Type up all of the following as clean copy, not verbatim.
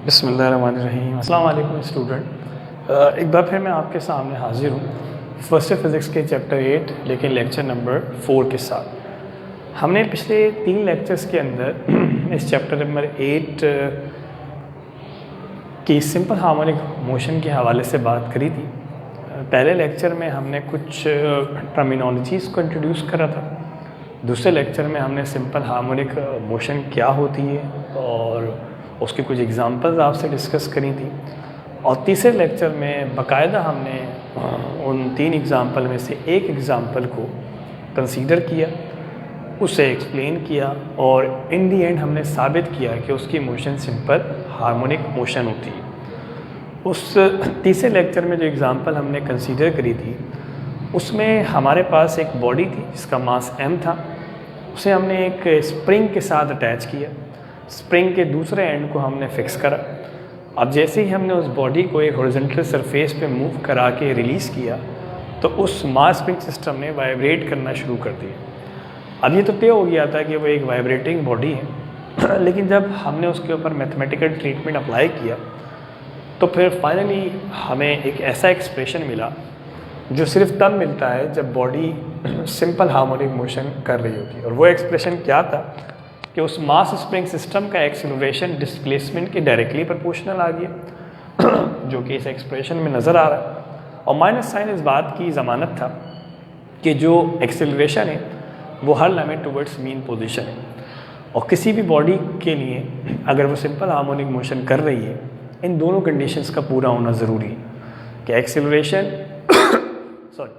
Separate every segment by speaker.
Speaker 1: बिस्मिल्लाहिर्रहमानिर्रहीम। अस्सलाम वालेकुम स्टूडेंट, एक बार फिर मैं आपके सामने हाजिर हूँ फर्स्ट ईयर फिज़िक्स के चैप्टर 8 लेकिन लेक्चर नंबर 4 के साथ। हमने पिछले 3 लेक्चर्स के अंदर इस चैप्टर नंबर 8 की सिंपल हार्मोनिक मोशन के हवाले से बात करी थी। पहले लेक्चर में हमने कुछ टर्मिनोलॉजीज़ को इंट्रोड्यूस करा था। दूसरे लेक्चर में हमने सिंपल हार्मोनिक मोशन क्या होती है और उसके कुछ एग्जांपल्स आपसे डिस्कस करी थी। और तीसरे लेक्चर में बाकायदा हमने उन 3 एग्जांपल में से एक एग्जांपल को कंसीडर किया, उसे एक्सप्लेन किया और इन दी एंड हमने साबित किया कि उसकी मोशन सिंपल हार्मोनिक मोशन होती है। उस तीसरे लेक्चर में जो एग्जांपल हमने कंसीडर करी थी उसमें हमारे पास एक बॉडी थी जिसका मास m था। उसे हमने एक स्प्रिंग के साथ अटैच किया, स्प्रिंग के दूसरे एंड को हमने फिक्स करा। अब जैसे ही हमने उस बॉडी को एक हॉरिजॉन्टल सरफेस पे मूव करा के रिलीज़ किया तो उस मास स्प्रिंग सिस्टम ने वाइब्रेट करना शुरू कर दिया। अब ये तो तय हो गया था कि वो एक वाइब्रेटिंग बॉडी है लेकिन जब हमने उसके ऊपर मैथमेटिकल ट्रीटमेंट अप्लाई किया तो फिर फाइनली हमें एक ऐसा एक्सप्रेशन मिला जो सिर्फ तब मिलता है जब बॉडी सिंपल हार्मोनिक मोशन कर रही होती है। और वो एक्सप्रेशन क्या था कि उस मास स्प्रिंग सिस्टम का एक्सेलरेशन डिस्प्लेसमेंट के डायरेक्टली प्रोपोर्शनल आ गया जो कि इस एक्सप्रेशन में नज़र आ रहा है। और माइनस साइन इस बात की ज़मानत था कि जो एक्सेलरेशन है वो हर लिमिट टुवर्ड्स मीन पोजीशन है। और किसी भी बॉडी के लिए अगर वो सिंपल हार्मोनिक मोशन कर रही है, इन दोनों कंडीशंस का पूरा होना ज़रूरी है कि एक्सेलरेशन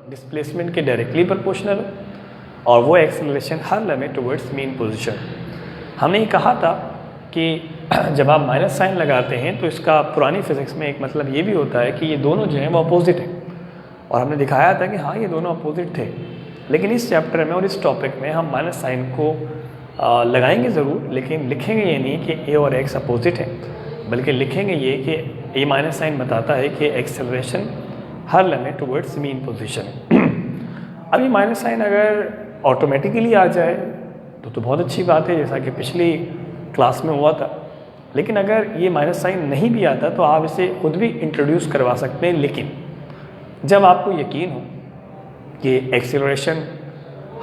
Speaker 1: डिस्प्लेसमेंट के डायरेक्टली प्रोपोर्शनल हो और वो एक्सेलरेशन हर लिमिट टुवर्ड्स मीन पोजीशन। हमने ये कहा था कि जब आप माइनस साइन लगाते हैं तो इसका पुरानी फिज़िक्स में एक मतलब ये भी होता है कि ये दोनों जो हैं वो अपोजिट हैं। और हमने दिखाया था कि हाँ ये दोनों अपोजिट थे, लेकिन इस चैप्टर में और इस टॉपिक में हम माइनस साइन को लगाएंगे ज़रूर, लेकिन लिखेंगे ये नहीं कि ए और एक्स अपोजिट है, बल्कि लिखेंगे ये कि ए माइनस साइन बताता है कि एक्सेलरेशन हर लिमिट टुवर्ड्स मीन पोजीशन। अब ये माइनस साइन अगर ऑटोमेटिकली आ जाए तो बहुत अच्छी बात है, जैसा कि पिछली क्लास में हुआ था। लेकिन अगर ये माइनस साइन नहीं भी आता तो आप इसे खुद भी इंट्रोड्यूस करवा सकते हैं, लेकिन जब आपको यकीन हो कि एक्सेलरेशन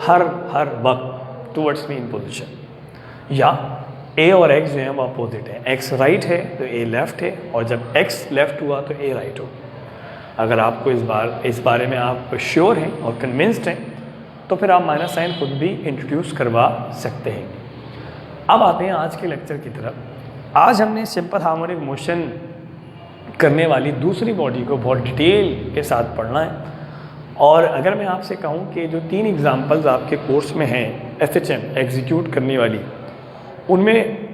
Speaker 1: हर वक्त टुवर्ड्स मीन पोजीशन या ए और एक्स जो है वो अपोजिट है, एक्स राइट है तो ए लेफ़्ट है और जब एक्स लेफ़्ट हुआ तो ए राइट हो। अगर आपको इस बारे में आप श्योर हैं और कन्विंस्ड हैं तो फिर आप माइनस साइन खुद भी इंट्रोड्यूस करवा सकते हैं। अब आते हैं आज के लेक्चर की तरफ। आज हमने सिंपल हार्मोनिक मोशन करने वाली दूसरी बॉडी को बहुत डिटेल के साथ पढ़ना है। और अगर मैं आपसे कहूं कि जो 3 एग्जांपल्स आपके कोर्स में हैं एफएचएम एग्जीक्यूट करने वाली, उनमें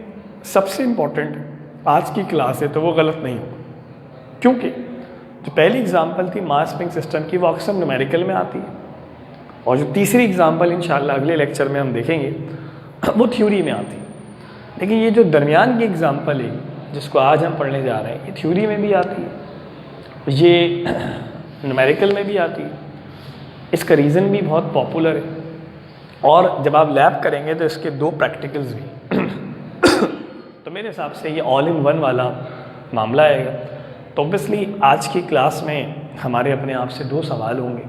Speaker 1: सबसे इम्पॉर्टेंट आज की क्लास है तो वो गलत नहीं होगा, क्योंकि जो पहली एग्जांपल थी मास स्प्रिंग सिस्टम की वो अक्सर न्यूमेरिकल में आती है और जो तीसरी एग्जांपल इंशाल्लाह अगले लेक्चर में हम देखेंगे वो थ्योरी में आती है। लेकिन ये जो दरमियान की एग्जांपल है जिसको आज हम पढ़ने जा रहे हैं ये थ्योरी में भी आती है, ये न्यूमेरिकल में भी आती है। इसका रीज़न भी बहुत पॉपुलर है और जब आप लैब करेंगे तो इसके 2 प्रैक्टिकल्स भी तो मेरे हिसाब से ये ऑल इन वन वाला मामला आएगा। तो ऑब्वियसली आज की क्लास में हमारे अपने आप से 2 सवाल होंगे।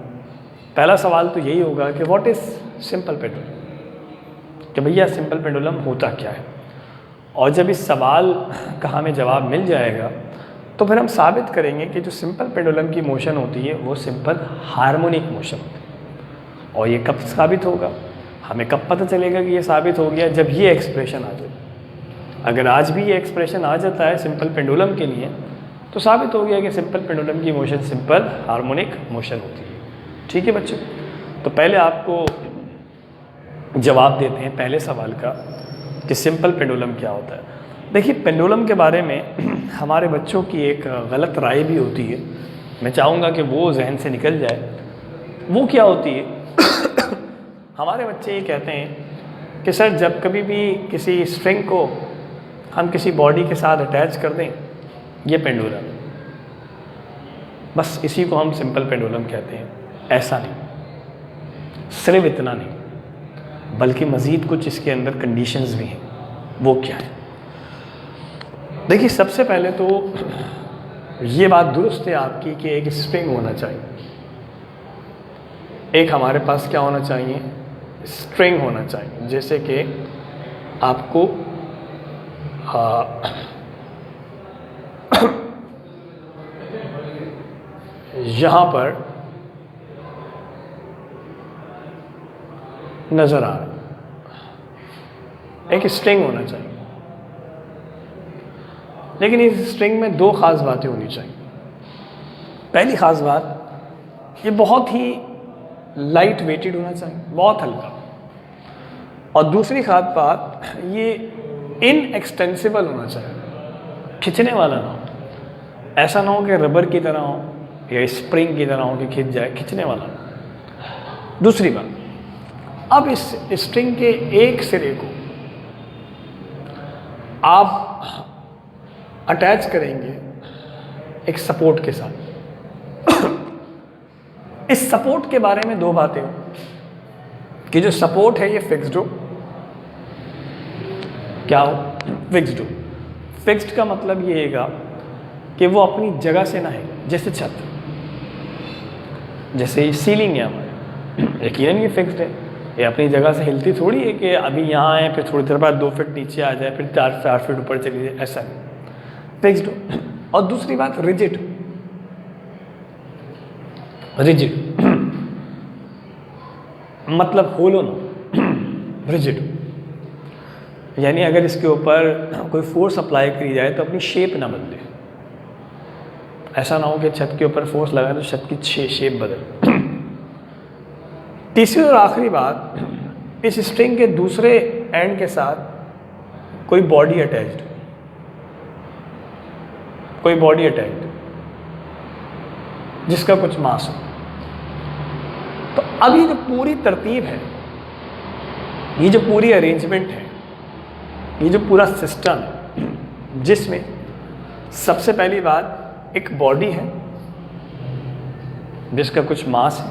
Speaker 1: पहला सवाल तो यही होगा कि व्हाट इज़ सिंपल पेंडुलम, कि भैया सिंपल पेंडुलम होता क्या है। और जब इस सवाल का हमें जवाब मिल जाएगा तो फिर हम साबित करेंगे कि जो सिंपल पेंडुलम की मोशन होती है वो सिंपल हार्मोनिक मोशन होती है। और ये कब साबित होगा, हमें कब पता चलेगा कि ये साबित हो गया, जब ये एक्सप्रेशन आ जाए। अगर आज भी ये एक्सप्रेशन आ जाता है सिंपल पेंडुलम के लिए तो साबित हो गया कि सिंपल पेंडुलम की मोशन सिंपल हार्मोनिक मोशन होती है। ठीक है बच्चों, तो पहले आपको जवाब देते हैं पहले सवाल का कि सिंपल पेंडुलम क्या होता है। देखिए, पेंडुलम के बारे में हमारे बच्चों की एक गलत राय भी होती है, मैं चाहूँगा कि वो जहन से निकल जाए। वो क्या होती है हमारे बच्चे ये कहते हैं कि सर जब कभी भी किसी स्ट्रिंग को हम किसी बॉडी के साथ अटैच कर दें ये पेंडुलम, बस इसी को हम सिंपल पेंडुलम कहते हैं। ऐसा नहीं, सिर्फ इतना नहीं, बल्कि मज़ीद कुछ इसके अंदर कंडीशंस भी हैं। वो क्या है? देखिए, सबसे पहले तो ये बात दुरुस्त है आपकी कि एक स्ट्रिंग होना चाहिए। एक हमारे पास क्या होना चाहिए? स्ट्रिंग होना चाहिए। जैसे कि आपको यहाँ पर नज़र आ रहा है, एक स्ट्रिंग होना चाहिए। लेकिन इस स्ट्रिंग में दो ख़ास बातें होनी चाहिए। पहली ख़ास बात, ये बहुत ही लाइट वेटेड होना चाहिए, बहुत हल्का। और दूसरी ख़ास बात, ये इनएक्सटेंसिबल होना चाहिए, खिंचने वाला ना हो। ऐसा ना हो कि रबर की तरह हो या स्प्रिंग की तरह हो कि खिंच जाए, खिंचने वाला ना। दूसरी बात, अब इस स्ट्रिंग के एक सिरे को आप अटैच करेंगे एक सपोर्ट के साथ। इस सपोर्ट के बारे में दो बातें हो कि जो सपोर्ट है ये फिक्स्ड हो। क्या हो? फिक्स्ड हो। फिक्स्ड का मतलब ये हैगा कि वो अपनी जगह से ना हिले, जैसे छत, जैसे सीलिंग है हमारे, यकीनन ये फिक्स्ड है, ये अपनी जगह से हिलती थोड़ी है कि अभी यहाँ आए फिर थोड़ी देर बाद 2 फीट नीचे आ जाए, फिर 4 फीट ऊपर चली जाए, ऐसा नहीं, फिक्स्ड हो। और दूसरी बात, रिजिड। रिजिड मतलब होलो ना, रिजिड। यानी अगर इसके ऊपर कोई फोर्स अप्लाई करी जाए तो अपनी शेप ना बदले। ऐसा ना हो कि छत के ऊपर फोर्स लगाए तो छत की शेप बदले। तीसरी और आखिरी बात, इस स्ट्रिंग के दूसरे एंड के साथ कोई बॉडी अटैच्ड, कोई बॉडी अटैच्ड जिसका कुछ मास हो। तो अब ये जो पूरी तरतीब है, ये जो पूरी अरेंजमेंट है, ये जो पूरा सिस्टम है, जिसमें सबसे पहली बात एक बॉडी है जिसका कुछ मास है,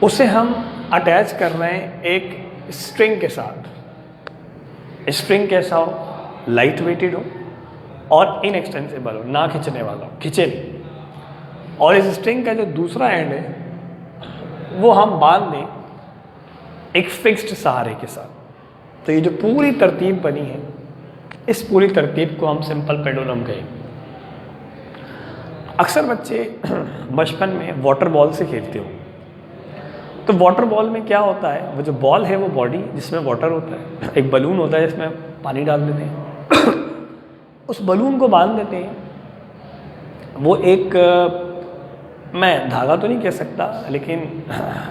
Speaker 1: उसे हम अटैच कर रहे हैं एक स्ट्रिंग के साथ। स्ट्रिंग कैसा हो? लाइट वेटेड हो और इनएक्सटेंसिबल हो, ना खींचने वाला हो, खींचे नहीं। और इस स्ट्रिंग का जो दूसरा एंड है वो हम बांध दें एक फिक्स्ड सहारे के साथ। तो ये जो पूरी तरतीब बनी है, इस पूरी तरतीब को हम सिंपल पेंडुलम कहेंगे। अक्सर बच्चे बचपन में वाटर बॉल से खेलते हो, तो वाटर बॉल में क्या होता है, वो जो बॉल है वो बॉडी जिसमें वाटर होता है, एक बलून होता है जिसमें पानी डाल देते हैं। उस बलून को बांध देते हैं। वो एक, मैं धागा तो नहीं कह सकता, लेकिन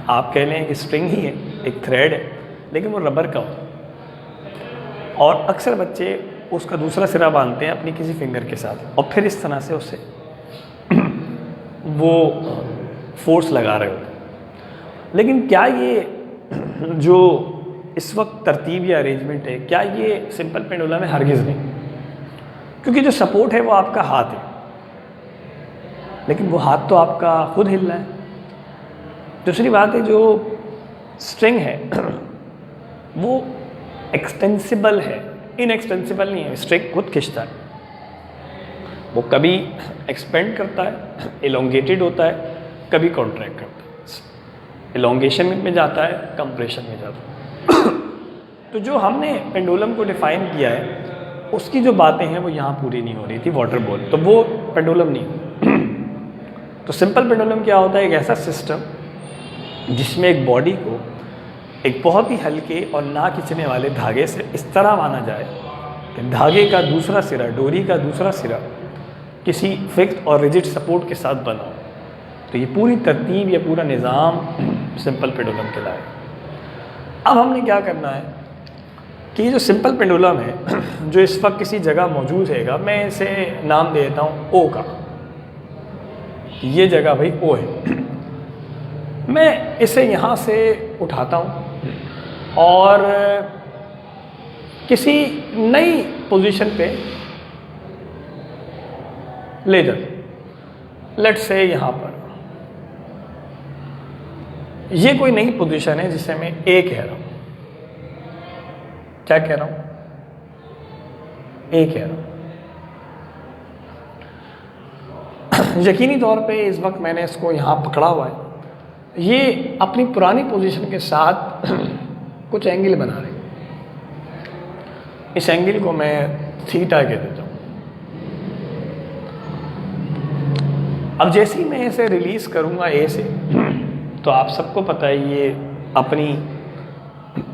Speaker 1: आप कह लें कि स्ट्रिंग ही है, एक थ्रेड है, लेकिन वो रबर का होता है। और अक्सर बच्चे उसका दूसरा सिरा बांधते हैं अपनी किसी फिंगर के साथ, और फिर इस तरह से उससे वो फोर्स लगा रहे होते हैं। लेकिन क्या ये जो इस वक्त तरतीब या अरेंजमेंट है, क्या ये सिंपल पेंडुलम है? हरगिज़ नहीं। क्योंकि जो सपोर्ट है वो आपका हाथ है, लेकिन वो हाथ तो आपका खुद हिल रहा है। दूसरी बात है, जो स्ट्रिंग है वो एक्सटेंसिबल है, इनएक्सटेंसिबल नहीं है। स्ट्रिंग खुद खिंचता है, वो कभी एक्सपेंड करता है, एलोंगेटेड होता है, कभी कॉन्ट्रैक्ट करता है। एलोंगेशन में जाता है, कंप्रेशन में जाता है। तो जो हमने पेंडुलम को डिफाइन किया है, उसकी जो बातें हैं वो यहाँ पूरी नहीं हो रही थी वाटर बॉल, तो वो पेंडुलम नहीं। तो सिंपल पेंडुलम क्या होता है? एक ऐसा सिस्टम जिसमें एक बॉडी को एक बहुत ही हल्के और ना खींचने वाले धागे से इस तरह माना जाए कि धागे का दूसरा सिरा, डोरी का दूसरा सिरा किसी फिक्स्ड और रिजिड सपोर्ट के साथ बना हो। तो ये पूरी तरतीब, ये पूरा निज़ाम सिंपल पेंडुलम कहलाएगा। अब हमने क्या करना है कि ये जो सिंपल पेंडुलम है जो इस वक्त किसी जगह मौजूद हैगा, मैं इसे नाम दे देता हूँ ओ का। ये जगह भाई ओ है। मैं इसे यहाँ से उठाता हूँ और किसी नई पोजीशन पे ले जाता। लेट्स से यहाँ पर ये कोई नई पोजीशन है जिसे मैं ए कह रहा हूँ। क्या कह रहा हूँ? ए कह रहा हूँ। यकीनी तौर पे इस वक्त मैंने इसको यहाँ पकड़ा हुआ है, ये अपनी पुरानी पोजीशन के साथ कुछ एंगल बना रहे हैं। इस एंगल को मैं थीटा कह देता हूँ। अब जैसे ही मैं इसे रिलीज करूँगा ए से, तो आप सबको पता है ये अपनी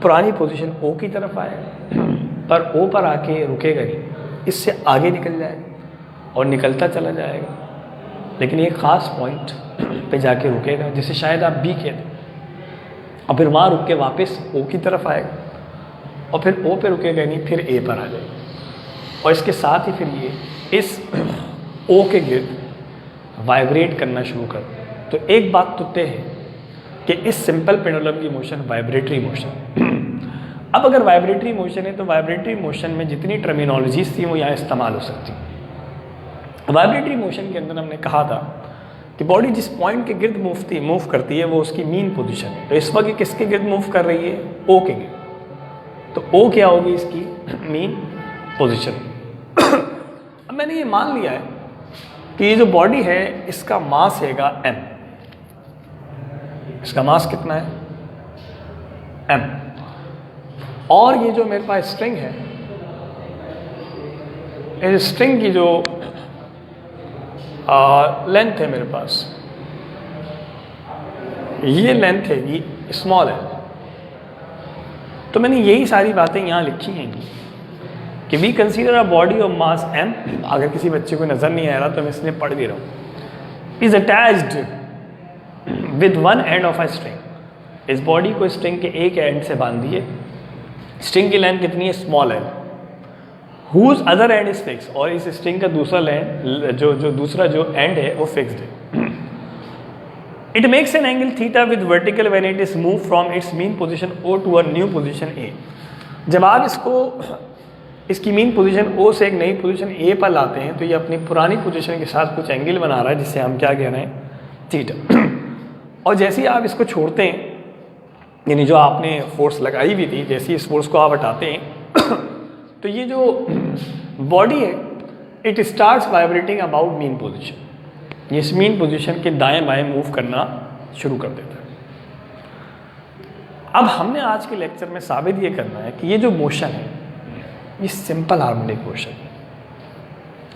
Speaker 1: पुरानी पोजीशन ओ की तरफ आएगा, पर ओ पर आके रुकेगा नहीं, इससे आगे निकल जाएगा और निकलता चला जाएगा, लेकिन एक ख़ास पॉइंट पे जाके रुकेगा जिसे शायद आप बी कहते हैं, और फिर वहाँ रुक के वापस ओ की तरफ आएगा और फिर ओ पे रुकेगा नहीं, फिर ए पर आ जाएगा। और इसके साथ ही फिर ये इस ओ के गिर्द वाइब्रेट करना शुरू कर। तो एक बात तो तय है कि इस सिंपल पेंडुलम की मोशन वाइब्रेटरी मोशन। अब अगर वाइब्रेटरी मोशन है तो वाइब्रेटरी मोशन में जितनी टर्मिनोलॉजीज थी वो यहाँ इस्तेमाल हो सकती। वाइब्रेटरी मोशन के अंदर हमने कहा था कि बॉडी जिस पॉइंट के गिर्द मूव करती है वो उसकी मीन पोजीशन है। तो इस वक्त ये किसके गिर्द मूव कर रही है? ओ के गिर्द। तो ओ क्या होगी इसकी मीन पोजीशन। अब मैंने ये मान लिया है कि ये जो बॉडी है इसका मास हैगा m। इसका मास कितना है? m। और ये जो मेरे पास स्ट्रिंग है, इस स्ट्रिंग की जो लेंथ है मेरे पास, ये लेंथ है ये स्मॉल है। तो मैंने यही सारी बातें यहाँ लिखी हैं कि we consider a body of mass m। अगर किसी बच्चे को नज़र नहीं आ रहा तो मैं इसलिए पढ़ भी रहा हूँ। Is attached with one end of a string. इस बॉडी को स्ट्रिंग के एक एंड से बांध दिए। स्ट्रिंग की लेंथ कितनी है? स्मॉल है। Whose other end is fix. और इस स्ट्रिंग का दूसरा लेंथ दूसरा एंड है वो फिक्स्ड है। It makes an angle theta with vertical when it is move from its mean position O to a new position A. जब आप इसकी मीन पोजीशन ओ से एक नई पोजीशन ए पर लाते हैं तो ये अपनी पुरानी पोजीशन के साथ कुछ एंगल बना रहा है जिससे हम क्या कह रहे हैं? थीटा। और जैसे ही आप इसको छोड़ते हैं, यानी जो आपने फोर्स लगाई हुई थी, जैसे ही इस फोर्स को आप हटाते हैं तो ये जो बॉडी है it starts vibrating about mean position. ये इस मीन पोजीशन के दाएं बाएं मूव करना शुरू कर देता है। अब हमने आज के लेक्चर में साबित ये करना है कि ये जो मोशन है ये सिंपल हार्मोनिक मोशन है।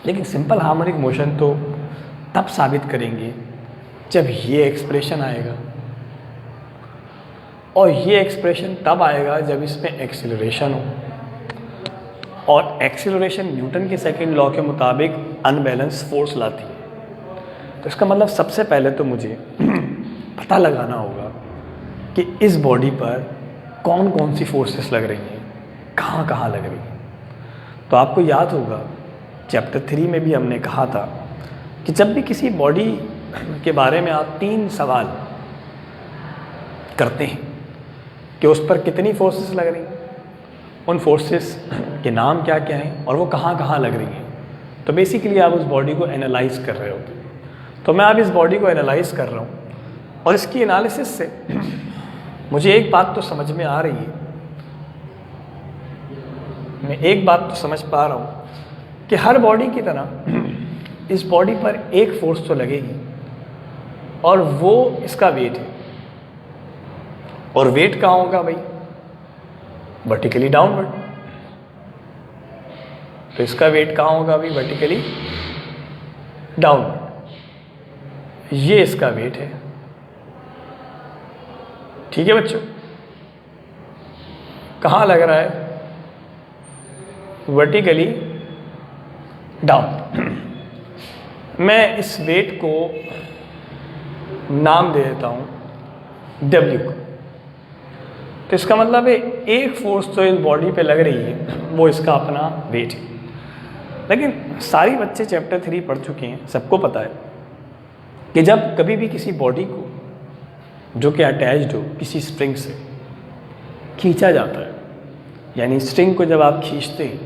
Speaker 1: लेकिन सिंपल हार्मोनिक मोशन तो तब साबित करेंगे जब ये एक्सप्रेशन आएगा, और ये एक्सप्रेशन तब आएगा जब इसमें एक्सीलरेशन हो, और एक्सीलरेशन न्यूटन के सेकंड लॉ के मुताबिक अनबैलेंस फोर्स लाती है। तो इसका मतलब सबसे पहले तो मुझे पता लगाना होगा कि इस बॉडी पर कौन कौन सी फोर्सेस लग रही हैं, कहाँ कहाँ लग रही हैं। तो आपको याद होगा चैप्टर 3 में भी हमने कहा था कि जब भी किसी बॉडी के बारे में आप 3 सवाल करते हैं कि उस पर कितनी फोर्सेस लग रही हैं, उन फोर्सेस के नाम क्या क्या हैं और वो कहाँ कहाँ लग रही हैं, तो बेसिकली आप उस बॉडी को एनालाइज कर रहे होते हैं। तो मैं अब इस बॉडी को एनालाइज कर रहा हूँ और इसकी एनालिसिस से मुझे एक बात तो समझ में आ रही है, मैं एक बात तो समझ पा रहा हूँ कि हर बॉडी की तरह इस बॉडी पर एक फोर्स तो लगेगी और वो इसका वेट है। और वेट कहाँ होगा भाई? Vertically downward. तो इसका वेट कहाँ होगा भाई? Vertically downward. ये इसका वेट है। ठीक है बच्चों, कहाँ लग रहा है? Vertically down. मैं इस वेट को नाम दे देता हूँ W को। तो इसका मतलब है एक फोर्स तो इस बॉडी पे लग रही है, वो इसका अपना वेट है। लेकिन सारी बच्चे चैप्टर 3 पढ़ चुके हैं, सबको पता है कि जब कभी भी किसी बॉडी को जो कि अटैच्ड हो किसी स्प्रिंग से खींचा जाता है, यानी स्ट्रिंग को जब आप खींचते हैं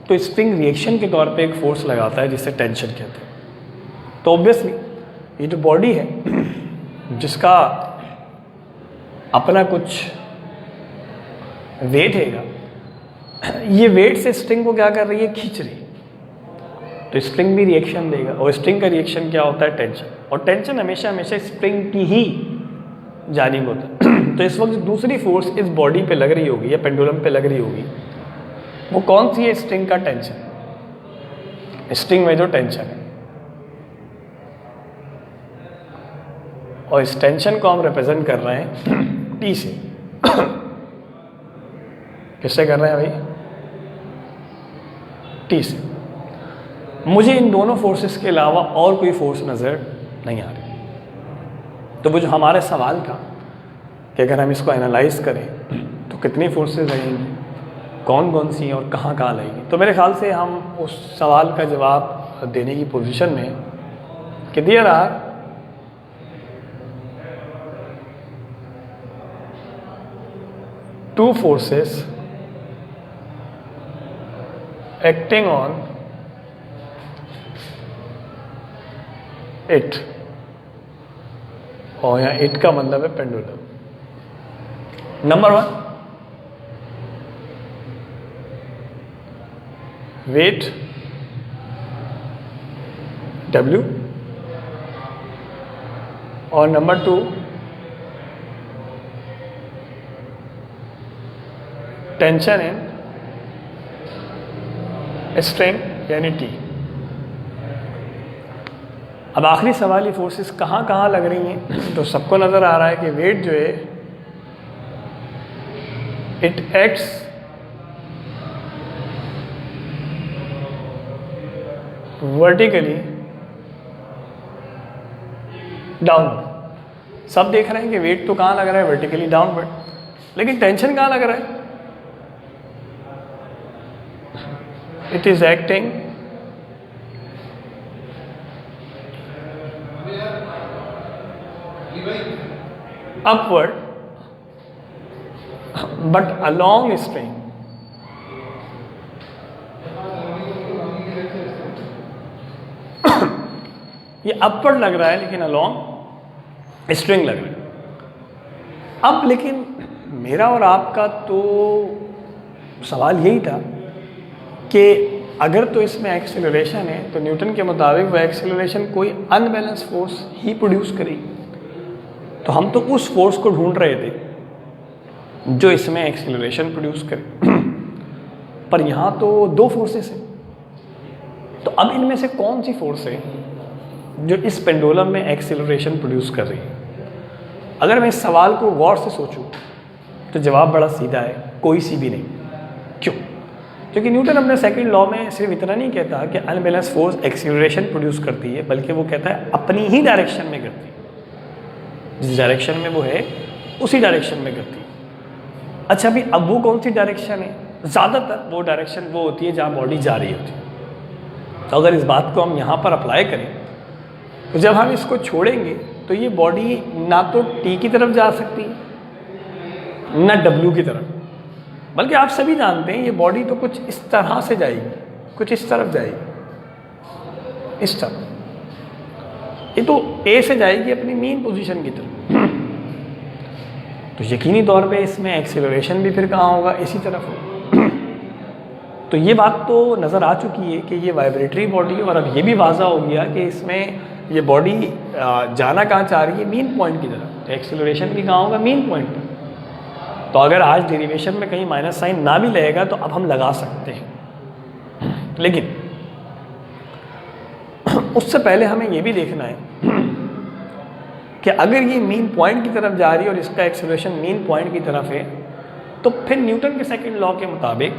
Speaker 1: तो स्प्रिंग रिएक्शन के तौर पे एक फोर्स लगाता है जिसे टेंशन कहते हैं। तो ऑब्वियसली ये जो बॉडी है जिसका अपना कुछ वेट हैगा, ये वेट से स्ट्रिंग को क्या कर रही है, खींच रही है, तो स्प्रिंग भी रिएक्शन देगा, और स्प्रिंग का रिएक्शन क्या होता है, टेंशन, और टेंशन हमेशा हमेशा स्प्रिंग की ही जानिब होता है। तो इस वक्त दूसरी फोर्स इस बॉडी पे लग रही होगी या पेंडुलम पे लग रही होगी, वो कौन सी है, स्ट्रिंग का टेंशन, स्ट्रिंग में जो टेंशन है, और इस टेंशन को हम रिप्रेजेंट कर रहे हैं टी से। किससे कर रहे हैं भाई, टी से। मुझे इन दोनों फोर्सेस के अलावा और कोई फोर्स नज़र नहीं आ रही। तो वो जो हमारे सवाल था कि अगर हम इसको एनालाइज करें तो कितनी फोर्सेस लगेंगी, कौन कौन सी और कहाँ कहाँ लगेंगी, तो मेरे ख्याल से हम उस सवाल का जवाब देने की पोजीशन में कि there are two forces acting on it, और यहाँ इट का मतलब है पेंडुलम। नंबर 1, वेट W, और नंबर 2 टेंशन इन स्ट्रिंग यानी टी। अब आखिरी सवाल, ये फोर्सेस कहाँ कहाँ लग रही हैं, तो सबको नज़र आ रहा है कि वेट जो है इट एक्ट्स वर्टिकली डाउनवर्ड। सब देख रहे हैं कि वेट तो कहाँ लग रहा है, वर्टिकली डाउनवर्ड, लेकिन टेंशन कहाँ लग रहा है, it is acting upward but along string। ये अपवर्ड लग रहा है लेकिन अलॉन्ग स्ट्रिंग लग रहा है। अब लेकिन मेरा और आपका तो सवाल यही था कि अगर तो इसमें एक्सेलरेशन है तो न्यूटन के मुताबिक वह एक्सेलरेशन कोई अनबैलेंस फोर्स ही प्रोड्यूस करेगी। तो हम तो उस फोर्स को ढूंढ रहे थे जो इसमें एक्सेलरेशन प्रोड्यूस करे, पर यहाँ तो दो फोर्सेस हैं। तो अब इनमें से कौन सी फोर्स है जो इस पेंडुलम में एक्सेलरेशन प्रोड्यूस कर रही है? अगर मैं इस सवाल को गौर से सोचूं तो जवाब बड़ा सीधा है, कोई सी भी नहीं। क्यों? क्योंकि न्यूटन अपने सेकंड लॉ में सिर्फ इतना नहीं कहता कि अनबैलेंस फोर्स एक्सीलरेशन प्रोड्यूस करती है, बल्कि वो कहता है अपनी ही डायरेक्शन में करती है, जिस डायरेक्शन में वो है उसी डायरेक्शन में करती है। अच्छा, अभी अब वो कौन सी डायरेक्शन है? ज़्यादातर वो डायरेक्शन वो होती है जहाँ बॉडी जा रही होती है। तो अगर इस बात को हम यहाँ पर अप्लाई करें तो जब हम इसको छोड़ेंगे तो ये बॉडी ना तो टी की तरफ जा सकती है ना डब्ल्यू की तरफ, बल्कि आप सभी जानते हैं ये बॉडी तो कुछ इस तरह से जाएगी, कुछ इस तरफ जाएगी, इस तरफ। ये तो ए से जाएगी अपनी मेन पोजीशन की तरफ। तो यकीनी तौर पे इसमें एक्सेलरेशन भी फिर कहाँ होगा? इसी तरफ होगा। तो ये बात तो नज़र आ चुकी है कि ये वाइब्रेटरी बॉडी है, और अब ये भी वाज़ा हो गया कि इसमें ये बॉडी जाना कहाँ चाह रही है? मेन पॉइंट की तरफ। तो एक्सेलरेशन भी कहाँ होगा? मेन पॉइंट पर। तो अगर आज डेरिवेशन में कहीं माइनस साइन ना भी लगेगा तो अब हम लगा सकते हैं, लेकिन उससे पहले हमें ये भी देखना है कि अगर ये मेन पॉइंट की तरफ जा रही है और इसका एक्सेलरेशन मेन पॉइंट की तरफ है, तो फिर न्यूटन के सेकंड लॉ के मुताबिक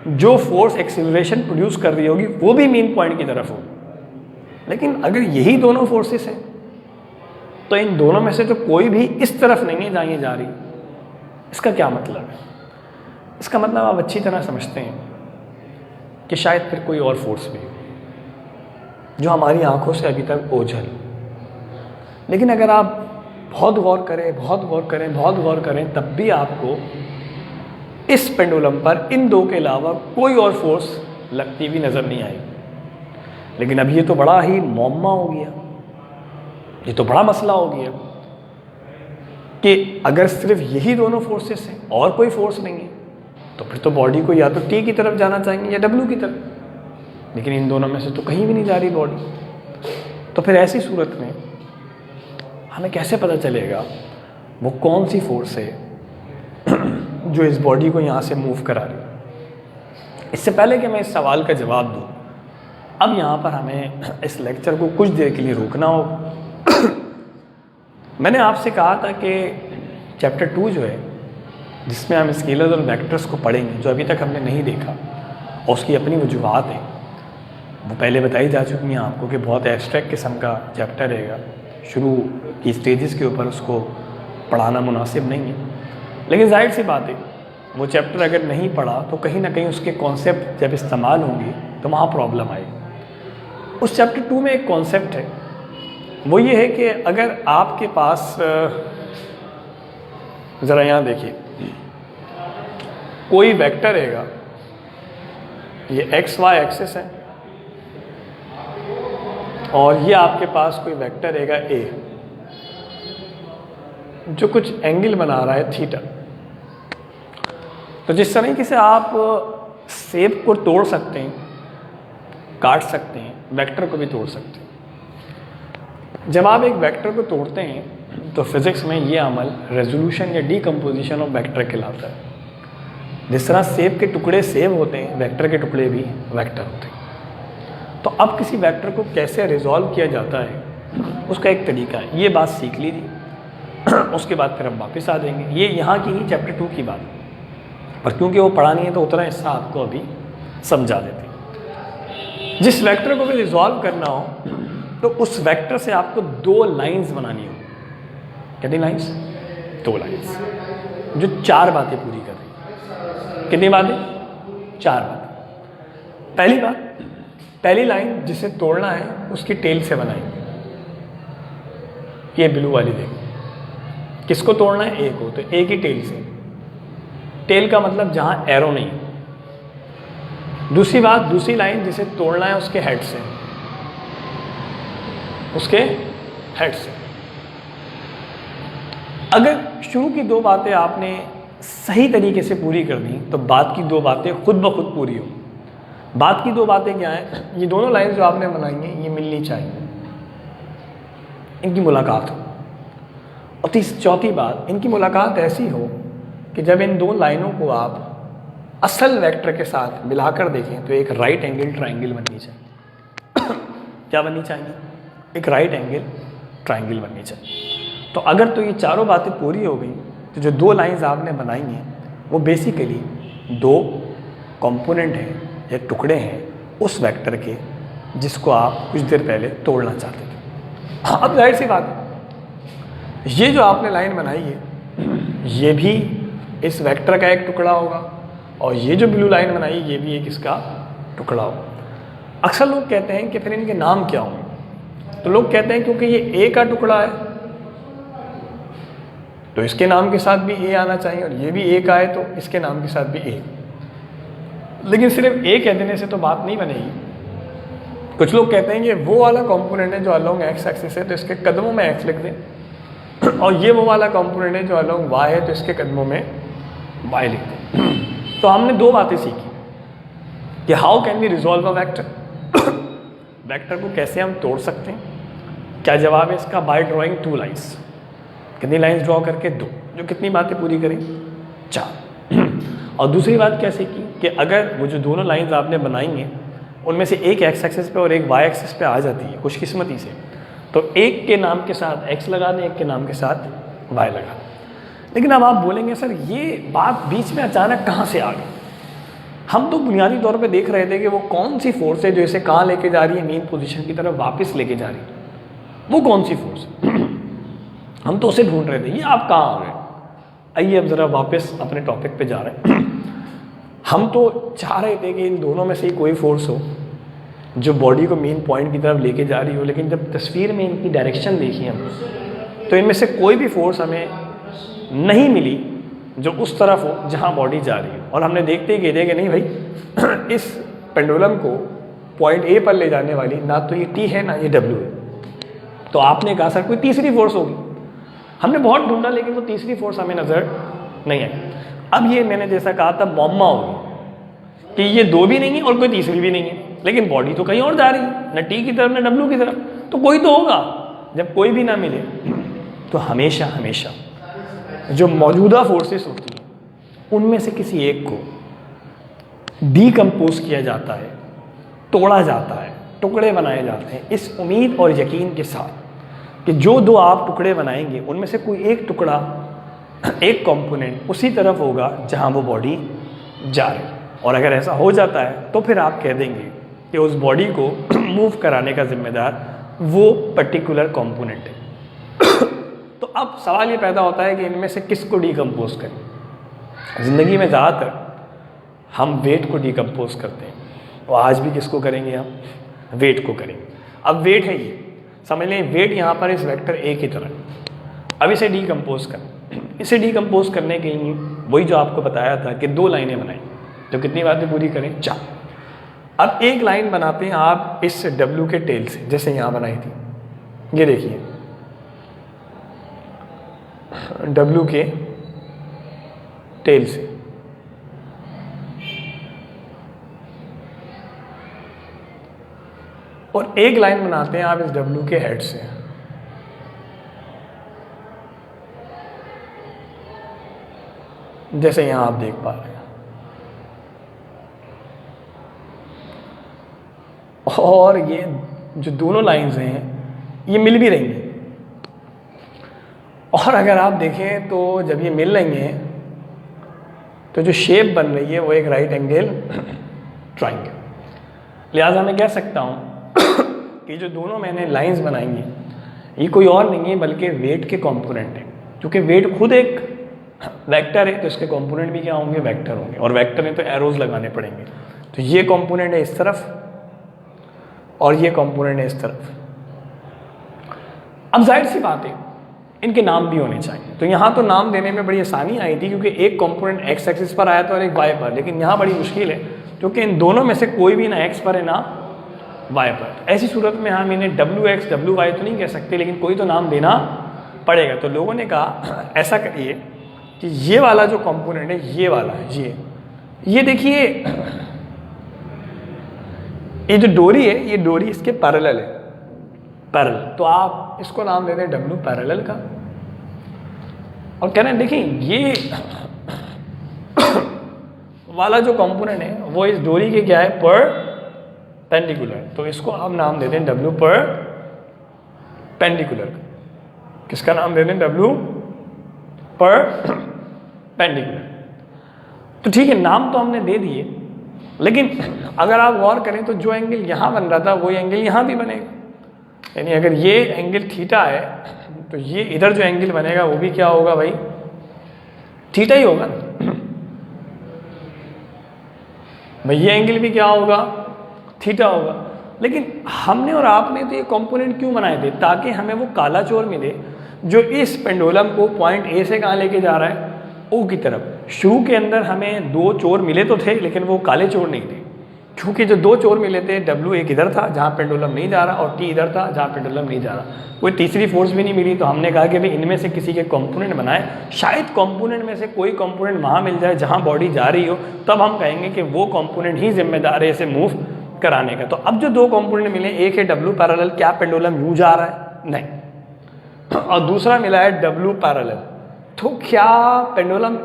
Speaker 1: जो फोर्स एक्सेलरेशन प्रोड्यूस कर रही होगी वो भी मेन पॉइंट की तरफ होगी। लेकिन अगर यही दोनों फोर्सेस हैं तो इन दोनों में से तो कोई भी इस तरफ नहीं है जहाँ ये जा रही। इसका क्या मतलब है? इसका मतलब आप अच्छी तरह समझते हैं कि शायद फिर कोई और फोर्स भी हो जो हमारी आंखों से अभी तक ओझल। लेकिन अगर आप बहुत गौर करें तब भी आपको इस पेंडुलम पर इन दो के अलावा कोई और फोर्स लगती हुई नज़र नहीं आएगी। लेकिन अब ये तो बड़ा ही मौमा हो गया, ये तो बड़ा मसला हो गया कि अगर सिर्फ यही दोनों फोर्सेस हैं और कोई फोर्स नहीं है तो फिर तो बॉडी को या तो टी की तरफ जाना चाहेंगे या डब्ल्यू की तरफ, लेकिन इन दोनों में से तो कहीं भी नहीं जा रही बॉडी। तो फिर ऐसी सूरत में हमें कैसे पता चलेगा वो कौन सी फोर्स है जो इस बॉडी को यहाँ से मूव करा रही है? इससे पहले कि मैं इस सवाल का जवाब दूँ, अब यहाँ पर हमें इस लेक्चर को कुछ देर के लिए रोकना होगा। मैंने आपसे कहा था कि चैप्टर 2 जो है, जिसमें हम स्केलर्स और वेक्टर्स को पढ़ेंगे, जो अभी तक हमने नहीं देखा और उसकी अपनी वजूहात हैं, वो पहले बताई जा चुकी हैं आपको कि बहुत एब्स्ट्रैक्ट किस्म का चैप्टर रहेगा। शुरू की स्टेजेस के ऊपर उसको पढ़ाना मुनासिब नहीं है, लेकिन जाहिर सी बात है वो चैप्टर अगर नहीं पढ़ा तो कहीं ना कहीं उसके कॉन्सेप्ट जब इस्तेमाल होंगे तो वहाँ प्रॉब्लम आएगी। उस चैप्टर 2 में एक कॉन्सेप्ट है, वो ये है कि अगर आपके पास ज़रा यहाँ देखिए, कोई वेक्टर रहेगा, ये एक्स वाई एक्सिस है, और ये आपके पास कोई वेक्टर रहेगा ए, जो कुछ एंगल बना रहा है थीटा। तो जिस तरीके से आप शेप को तोड़ सकते हैं, काट सकते हैं, वेक्टर को भी तोड़ सकते हैं। जब आप एक वेक्टर को तोड़ते हैं तो फिज़िक्स में ये अमल रेजोल्यूशन या डीकम्पोजिशन ऑफ वेक्टर कहलाता है। जिस तरह शेप के टुकड़े सेव होते हैं, वेक्टर के टुकड़े भी वेक्टर होते हैं। तो अब किसी वेक्टर को कैसे रिजॉल्व किया जाता है उसका एक तरीका है। ये बात सीख लीजिए, उसके बाद फिर हम वापस आ जाएंगे। ये यहाँ की ही चैप्टर 2 की बात है, पर क्योंकि वो पढ़ा नहीं है तो उतना हिस्सा आपको अभी समझा देते हैं। जिस वेक्टर को भी रिजॉल्व करना हो तो उस वेक्टर से आपको 2 लाइंस बनानी हो। कितनी लाइंस? 2 लाइंस, जो 4 बातें पूरी कर रही। कितनी बातें? 4 बातें। पहली बात, पहली लाइन जिसे तोड़ना है उसकी टेल से बनाएंगे। ये ब्लू वाली देखो, किसको तोड़ना है? ए को, तो ए की टेल से। टेल का मतलब जहां एरो नहीं है। दूसरी बात, दूसरी लाइन जिसे तोड़ना है उसके हेड से, उसके हेड से। अगर शुरू की 2 बातें आपने सही तरीके से पूरी कर दी तो बाद की 2 बातें खुद ब खुद पूरी हो। बाद की 2 बातें क्या हैं? ये दोनों लाइन जो आपने बनाई हैं ये मिलनी चाहिए, इनकी मुलाकात हो। और चौथी बात, इनकी मुलाकात ऐसी हो कि जब इन 2 लाइनों को आप असल वेक्टर के साथ मिलाकर देखें तो एक राइट एंगल ट्रायंगल बननी चाहिए। क्या बननी चाहिए? एक राइट एंगल ट्रायंगल बननी चाहिए। तो अगर तो ये चारों बातें पूरी हो गई तो जो 2 लाइंस आपने बनाई हैं वो बेसिकली 2 कंपोनेंट हैं या टुकड़े हैं उस वेक्टर के, जिसको आप कुछ देर पहले तोड़ना चाहते थे। हाँ, अब जाहिर सी बात है, ये जो आपने लाइन बनाई है ये भी इस वेक्टर का एक टुकड़ा होगा, और ये जो ब्लू लाइन बनाई ये भी एक इसका टुकड़ा होगा। अक्सर लोग कहते हैं कि फिर इनके नाम क्या होंगे? तो लोग कहते हैं क्योंकि ये ए का टुकड़ा है तो इसके नाम के साथ भी ए आना चाहिए, और ये भी ए का है तो इसके नाम के साथ भी ए। लेकिन सिर्फ ए कह देने से तो बात नहीं बनेगी। कुछ लोग कहते हैं कि वो वाला कंपोनेंट है जो अलोंग एक्स एक्सिस है तो इसके कदमों में एक्स लिख दें, और ये वो वाला कंपोनेंट है जो अलोंग वाई है तो इसके कदमों में वाई लिख दें। तो हमने 2 बातें सीखी कि how can we resolve a vector, vector को कैसे हम तोड़ सकते हैं। क्या जवाब है इसका? By drawing 2 lines. कितनी लाइंस ड्रॉ करके? 2, जो कितनी बातें पूरी करें? 4। और दूसरी बात क्या सीखी कि अगर वो जो दोनों लाइंस आपने बनाई हैं उनमें से एक एक्स एक्सिस पे और एक वाई एक्सिस पे आ जाती है खुशकिस्मती से, तो एक के नाम के साथ एक्स लगा दें, एक के नाम के साथ वाई लगा दें। लेकिन अब आप बोलेंगे सर ये बात बीच में अचानक कहाँ से आ गई? हम तो बुनियादी तौर पे देख रहे थे कि वो कौन सी फोर्स है जो इसे कहाँ लेके जा रही है, मेन पोजीशन की तरफ वापस लेके जा रही है। वो कौन सी फोर्स है? हम तो उसे ढूंढ रहे थे। ये आप कहाँ आ गए? आइए अब ज़रा वापस अपने टॉपिक पे जा रहे हैं। हम तो चाह रहे थे कि इन दोनों में से ही कोई फोर्स हो जो बॉडी को मेन पॉइंट की तरफ लेके जा रही हो, लेकिन जब तस्वीर में इनकी डायरेक्शन देखी हम तो इनमें से कोई भी फोर्स हमें नहीं मिली जो उस तरफ हो जहाँ बॉडी जा रही हो। और हमने देखते ही कहते कि नहीं भाई, इस पेंडुलम को पॉइंट ए पर ले जाने वाली ना तो ये टी है ना ये डब्ल्यू है। तो आपने कहा सर कोई तीसरी फोर्स होगी। हमने बहुत ढूंढा लेकिन वो तीसरी फोर्स हमें नज़र नहीं आई। अब ये मैंने जैसा कहा था मौम्मा होगी कि ये दो भी नहीं है और कोई तीसरी भी नहीं है, लेकिन बॉडी तो कहीं और जा रही है, न टी की तरफ न डब्ल्यू की तरफ, तो कोई तो होगा। जब कोई भी ना मिले तो हमेशा हमेशा जो मौजूदा फोर्सेस होती हैं उनमें से किसी एक को डीकम्पोज किया जाता है, तोड़ा जाता है, टुकड़े बनाए जाते हैं, इस उम्मीद और यकीन के साथ कि जो दो आप टुकड़े बनाएंगे उनमें से कोई एक टुकड़ा, एक कंपोनेंट उसी तरफ होगा जहां वो बॉडी जा रही है। और अगर ऐसा हो जाता है तो फिर आप कह देंगे कि उस बॉडी को मूव कराने का जिम्मेदार वो पर्टिकुलर कंपोनेंट है। तो अब सवाल ये पैदा होता है कि इनमें से किसको डीकम्पोज करें। ज़िंदगी में ज़्यादातर हम वेट को डीकम्पोज करते हैं, और आज भी किसको करेंगे हम? वेट को करेंगे। अब वेट है ये, समझ लें वेट यहाँ पर इस वेक्टर ए की तरह। अब इसे डीकम्पोज कर, इसे डीकम्पोज करने के लिए वही जो आपको बताया था कि दो लाइनें बनाई, तो कितनी बातें पूरी करें? 4। अब एक लाइन बनाते हैं आप इस W के टेल से, जैसे यहाँ बनाई थी, ये देखिए W के टेल से, और एक लाइन बनाते हैं आप इस W के हेड से। जैसे यहां आप देख पा रहे हैं, और ये जो दोनों लाइंस हैं ये मिल भी रही हैं। और अगर आप देखें तो जब ये मिल रही हैं तो जो शेप बन रही है वो एक राइट एंगल ट्राइंगल। लिहाजा मैं कह सकता हूँ कि जो दोनों मैंने लाइंस बनाएंगी ये कोई और नहीं है बल्कि वेट के कंपोनेंट हैं। क्योंकि वेट खुद एक वेक्टर है तो इसके कंपोनेंट भी क्या होंगे? वेक्टर होंगे, और वेक्टर में तो एरोज लगाने पड़ेंगे। तो ये कंपोनेंट है इस तरफ और ये कंपोनेंट है इस तरफ। अब जाहिर सी बात है इनके नाम भी होने चाहिए। तो यहाँ तो नाम देने में बड़ी आसानी आई थी क्योंकि एक कंपोनेंट एक्स एक्सिस पर आया था और एक वाई पर, लेकिन यहाँ बड़ी मुश्किल है क्योंकि इन दोनों में से कोई भी ना एक्स पर है ना वाई पर। ऐसी सूरत में हम इन्हें डब्ल्यू एक्स डब्ल्यू वाई तो नहीं कह सकते, लेकिन कोई तो नाम देना पड़ेगा। तो लोगों ने कहा ऐसा करिए कि ये वाला जो कंपोनेंट है ये वाला है, ये देखिए ये जो डोरी है ये डोरी इसके पैरेलल है, पैरेलल। तो आप इसको नाम दे दें डब्ल्यू पैरेलल का, और कह रहे हैं देखिए ये वाला जो कंपोनेंट है वो इस डोरी के क्या है? पर पेंडिकुलर। तो इसको आप नाम दे दें डब्ल्यू पर पेंडिकुलर। किसका नाम दे दें? डब्ल्यू पर पेंडिकुलर। तो ठीक है, नाम तो हमने दे दिए, लेकिन अगर आप गौर करें तो जो एंगल यहाँ बन रहा था वही एंगल यहाँ भी बनेगा। यानी अगर ये एंगल थीटा है तो ये इधर जो एंगल बनेगा वो भी क्या होगा भाई? थीटा ही होगा। भाई ये एंगल भी क्या होगा? थीटा होगा। लेकिन हमने और आपने तो ये कंपोनेंट क्यों बनाए थे? ताकि हमें वो काला चोर मिले जो इस पेंडुलम को पॉइंट ए से कहाँ लेके जा रहा है? ओ की तरफ। शुरू के अंदर हमें दो चोर मिले तो थे, लेकिन वो काले चोर नहीं थे, क्योंकि जो दो चोर मिले थे डब्ल्यू एक इधर था जहाँ पेंडुलम नहीं जा रहा, और टी इधर था जहाँ पेंडुलम नहीं जा रहा। कोई तीसरी फोर्स भी नहीं मिली। तो हमने कहा कि भाई इनमें से किसी के कंपोनेंट बनाए, शायद कंपोनेंट में से कोई कंपोनेंट वहाँ मिल जाए जहाँ बॉडी जा रही हो, तब हम कहेंगे कि वो कंपोनेंट ही जिम्मेदार है इसे मूव कराने का। तो अब जो दो कंपोनेंट मिले, एक है डब्ल्यू पैरेलल, क्या पेंडुलम यूँ जा रहा है? नहीं। और दूसरा मिला है डब्ल्यू पैरेलल, तो क्या पेंडुलम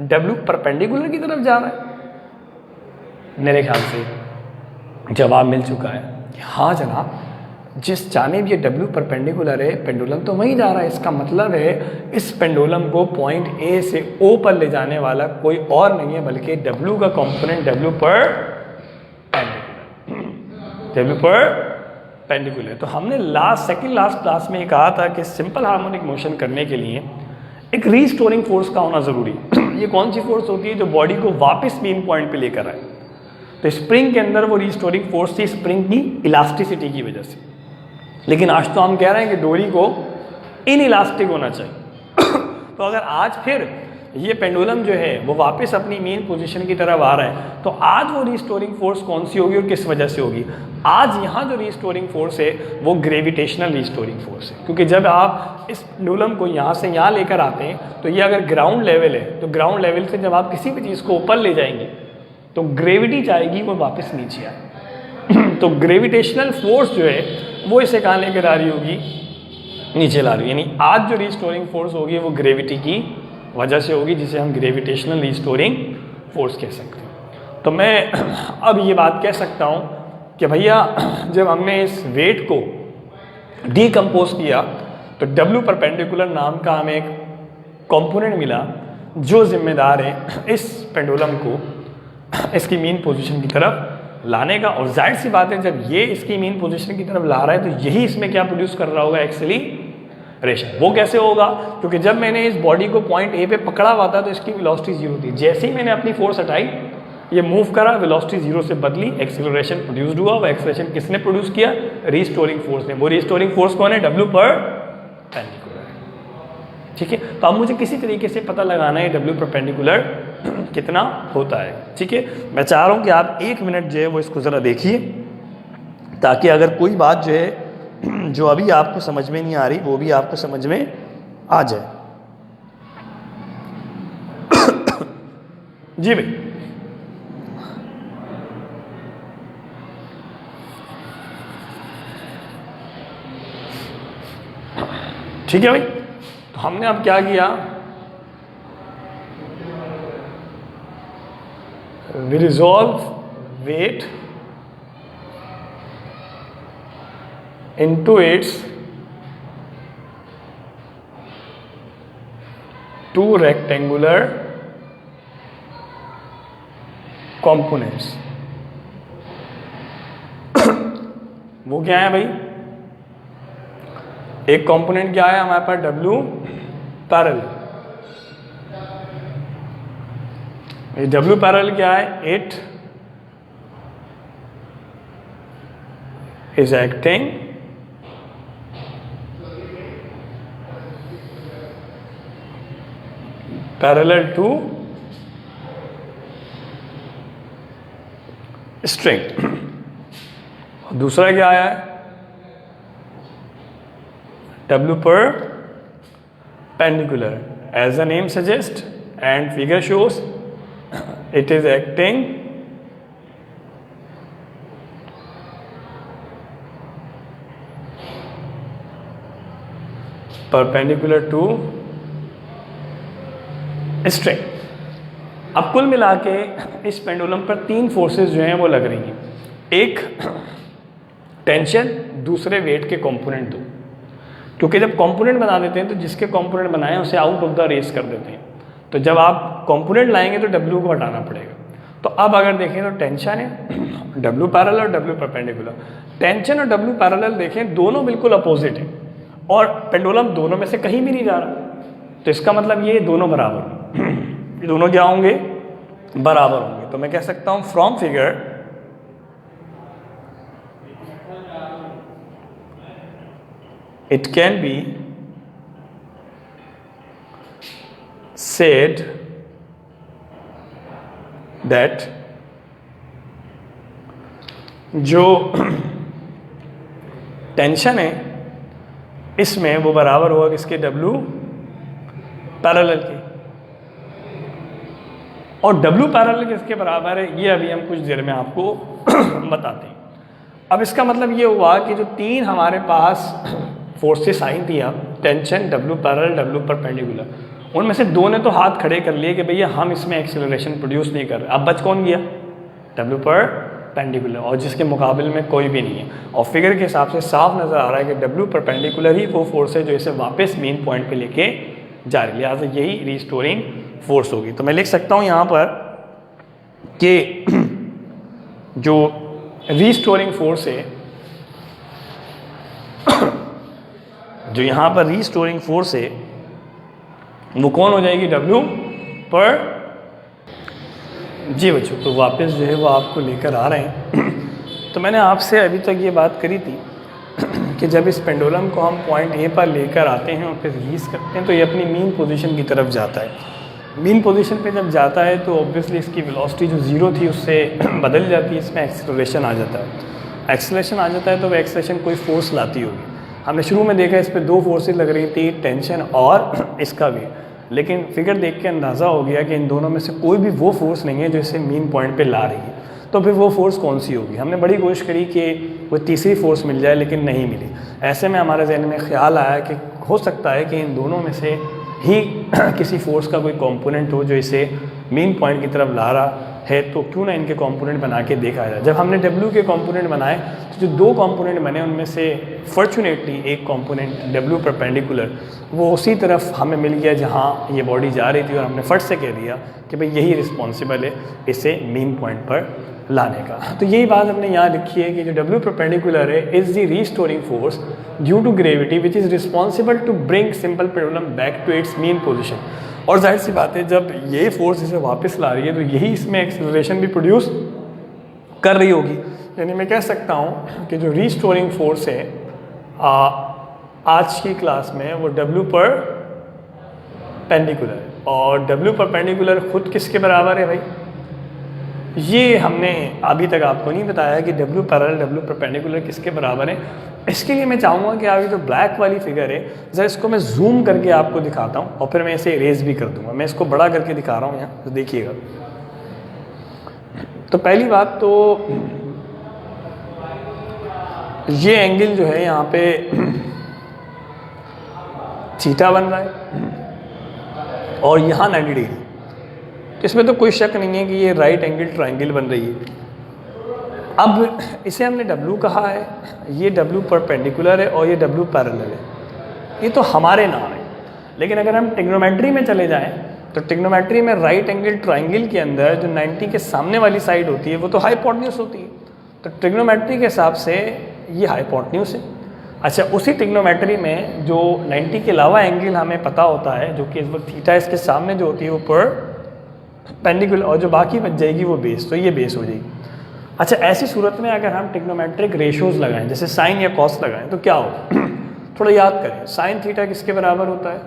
Speaker 1: डब्ल्यू परपेंडिकुलर की तरफ जा रहा है? मेरे ख्याल से जवाब मिल चुका है कि हाँ जनाब, जिस जानिब ये डब्ल्यू परपेंडिकुलर है पेंडुलम तो वहीं जा रहा है। इसका मतलब है इस पेंडुलम को पॉइंट ए से ओ पर ले जाने वाला कोई और नहीं है बल्कि डब्ल्यू का कंपोनेंट डब्ल्यू पर पेंडिकुलर, डब्ल्यू पर पेंडिकुलर। तो हमने सेकंड लास्ट क्लास में ये कहा था कि सिंपल हार्मोनिक मोशन करने के लिए एक रीस्टोरिंग फोर्स का होना ज़रूरी है। ये कौन सी फोर्स होती है? जो बॉडी को वापस मेन पॉइंट पे लेकर आए। तो स्प्रिंग के अंदर वो रीस्टोरिंग फोर्स थी स्प्रिंग की इलास्टिसिटी की वजह से। लेकिन आज तो हम कह रहे हैं कि डोरी को इन इलास्टिक होना चाहिए। तो अगर आज फिर ये पेंडुलम जो है वो वापस अपनी मेन पोजीशन की तरफ आ रहा है, तो आज वो रिस्टोरिंग फोर्स कौन सी होगी और किस वजह से होगी? आज यहाँ जो रिस्टोरिंग फोर्स है वो ग्रेविटेशनल रिस्टोरिंग फोर्स है, क्योंकि जब आप इस पेंडुलम को यहाँ से यहाँ लेकर आते हैं तो ये अगर ग्राउंड लेवल है तो ग्राउंड लेवल से जब आप किसी भी चीज़ को ऊपर ले जाएंगे तो ग्रेविटी चाहेगी वो वापस नीचे आए तो ग्रेविटेशनल फोर्स जो है वो इसे कहाँ लेकर आ रही होगी? नीचे ला रही है। यानी आज जो रिस्टोरिंग फोर्स होगी वो ग्रेविटी की वजह से होगी, जिसे हम ग्रेविटेशनल रिस्टोरिंग फोर्स कह सकते हैं। तो मैं अब ये बात कह सकता हूँ कि भैया जब हमने इस वेट को डीकम्पोज किया तो डब्ल्यू परपेंडिकुलर नाम का हमें एक कंपोनेंट मिला जो जिम्मेदार है इस पेंडुलम को इसकी मीन पोजीशन की तरफ लाने का। और जाहिर सी बात है जब ये इसकी मीन पोजीशन की तरफ ला रहा है तो यही इसमें क्या प्रोड्यूस कर रहा होगा? एक्सेलरेशन। वो कैसे होगा? क्योंकि जब मैंने इस बॉडी को पॉइंट ए पे पकड़ा हुआ था तो इसकी वेलोसिटी 0 थी। जैसे ही मैंने अपनी फोर्स हटाई, ये मूव करा, वेलोसिटी 0 से बदली, एक्सेलरेशन प्रोड्यूस्ड हुआ। वो एक्सेलरेशन किसने प्रोड्यूस किया? रिस्टोरिंग फोर्स ने। वो रिस्टोरिंग फोर्स कौन है? W perpendicular. ठीक है, तो अब मुझे किसी तरीके से पता लगाना है डब्ल्यू परपेंडिकुलर कितना होता है। ठीक है, मैं चाह रहा हूँ कि आप 1 मिनट जो है वो इसको ज़रा देखिए, ताकि अगर कोई बात जो है जो अभी आपको समझ में नहीं आ रही वो भी आपको समझ में आ जाए। जी भाई, ठीक है भाई। तो हमने अब क्या किया? We resolve weight into its two rectangular components। वो क्या है भाई? एक कंपोनेंट क्या है हमारे पास? W parallel. डब्ल्यू पैरेलल क्या है? It is acting parallel to string. दूसरा क्या आया है? W perpendicular. As the name suggest and figure shows, it is acting perpendicular to string। अब कुल मिला के इस पेंडुलम पर 3 फोर्सेस जो हैं वो लग रही हैं। एक टेंशन, दूसरे वेट के कंपोनेंट 2। क्योंकि जब कंपोनेंट बना देते हैं तो जिसके कंपोनेंट बनाए उसे आउट ऑफ द रेस कर देते हैं। तो जब आप कंपोनेंट लाएंगे तो डब्ल्यू को हटाना पड़ेगा। तो अब अगर देखें तो टेंशन है डब्ल्यू पैरेलल और डब्ल्यू परपेंडिकुलर। टेंशन और डब्ल्यू पैरेलल देखें दोनों बिल्कुल अपोजिट है और पेंडुलम दोनों में से कहीं भी नहीं जा रहा। तो इसका मतलब ये दोनों बराबर ये दोनों क्या होंगे? बराबर होंगे। तो मैं कह सकता हूं from figure it can be said that जो टेंशन है इसमें वो बराबर होगा किसके? डब्ल्यू पैरेलल के। और डब्ल्यू पैरेलल किसके बराबर है ये अभी हम कुछ देर में आपको बताते हैं। अब इसका मतलब ये हुआ कि जो 3 हमारे पास फोर्सेस आई थी, अब tension, W parallel, W perpendicular, उनमें से 2 ने तो हाथ खड़े कर लिए कि भैया हम इसमें एक्सेलरेशन प्रोड्यूस नहीं कर रहे। अब बच कौन गया? डब्ल्यू परपेंडिकुलर, और जिसके मुकाबले में कोई भी नहीं है। और फिगर के हिसाब से साफ नज़र आ रहा है कि डब्ल्यू परपेंडिकुलर ही वो फोर्स है जो इसे वापस मेन पॉइंट पे लेके जा रही है। लिहाजा यही रिस्टोरिंग फोर्स होगी। तो मैं लिख सकता हूँ यहाँ पर कि जो रिस्टोरिंग फोर्स है जो यहाँ पर रिस्टोरिंग फोर्स है वो कौन हो जाएगी? डब्ल्यू पर। जी बच्चों, तो वापस जो है वो आपको लेकर आ रहे हैं। तो मैंने आपसे अभी तक ये बात करी थी कि जब इस पेंडुलम को हम पॉइंट ए पर लेकर आते हैं और फिर रिलीज़ करते हैं तो ये अपनी मीन पोजीशन की तरफ जाता है। मीन पोजीशन पे जब जाता है तो ऑब्वियसली इसकी वेलोसिटी जो ज़ीरो थी उससे बदल जाती है, इसमें एक्सेलरेशन आ जाता है। एक्सेलरेशन आ जाता है तो वो एक्सेलरेशन कोई फोर्स लाती होगी। हमने शुरू में देखा इस पर दो फोर्सेस लग रही थी, टेंशन और इसका भी, लेकिन फिगर देख के अंदाज़ा हो गया कि इन दोनों में से कोई भी वो फोर्स नहीं है जो इसे मीन पॉइंट पे ला रही है। तो फिर वो फोर्स कौन सी होगी? हमने बड़ी कोशिश करी कि वो तीसरी फोर्स मिल जाए, लेकिन नहीं मिली। ऐसे में हमारे जहन में ख्याल आया कि हो सकता है कि इन दोनों में से ही किसी फोर्स का कोई कंपोनेंट हो जो इसे मीन पॉइंट की तरफ ला रहा है, तो क्यों ना इनके कंपोनेंट बना के देखा जाए। जब हमने W के कंपोनेंट बनाए तो जो दो कंपोनेंट बने उनमें से फॉर्चुनेटली एक कंपोनेंट W परपेंडिकुलर वो उसी तरफ हमें मिल गया जहाँ ये बॉडी जा रही थी, और हमने फट से कह दिया कि भाई यही रिस्पॉन्सिबल है इसे मीन पॉइंट पर लाने का। तो यही बात हमने यहाँ लिखी है कि जो W परपेंडिकुलर है is the restoring force due to gravity which is responsible to bring simple pendulum back to its mean position. और जाहिर सी बात है जब ये फोर्स इसे वापस ला रही है तो यही इसमें एक्सेलरेशन भी प्रोड्यूस कर रही होगी। यानी मैं कह सकता हूँ कि जो रीस्टोरिंग फोर्स है आज की क्लास में वो W पर पेंडिकुलर है, और W परपेंडिकुलर खुद किसके बराबर है भाई? ये हमने अभी तक आपको नहीं बताया कि W पैरेलल W परपेंडिकुलर किसके बराबर है। इसके लिए मैं चाहूँगा कि आगे जो ब्लैक वाली फिगर है ज़रा इसको मैं जूम करके आपको दिखाता हूँ और फिर मैं इसे इरेज भी कर दूँगा। मैं इसको बड़ा करके दिखा रहा हूँ यहाँ, तो देखिएगा। तो पहली बात तो ये एंगल जो है यहाँ पे थीटा बन रहा है और यहाँ 90 डिग्री। तो इसमें तो कोई शक नहीं है कि ये राइट एंगल ट्रायंगल बन रही है। अब इसे हमने W कहा है, ये W परपेंडिकुलर है और ये W पैरेलल है। ये तो हमारे नाम है, लेकिन अगर हम ट्रिग्नोमेट्री में चले जाएं तो ट्रिग्नोमेट्री में राइट एंगल ट्रायंगल के अंदर जो 90 के सामने वाली साइड होती है वो तो हाइपोटेन्यूज होती है। तो ट्रिग्नोमेट्री के हिसाब से ये हाइपोटेन्यूज है। अच्छा, उसी ट्रिग्नोमेट्री में जो 90 के अलावा एंगल हमें पता होता है जो कि इस वक्त थीटा इसके सामने जो होती है वो परपेंडिकुलर, और जो बाकी बच जाएगी वो बेस, तो ये बेस हो जाएगी। अच्छा, ऐसी सूरत में अगर हम ट्रिग्नोमेट्रिक रेशोज़ लगाएं जैसे साइन या कॉस लगाएं तो क्या हो? थोड़ा याद करें, साइन थीटा किसके बराबर होता है?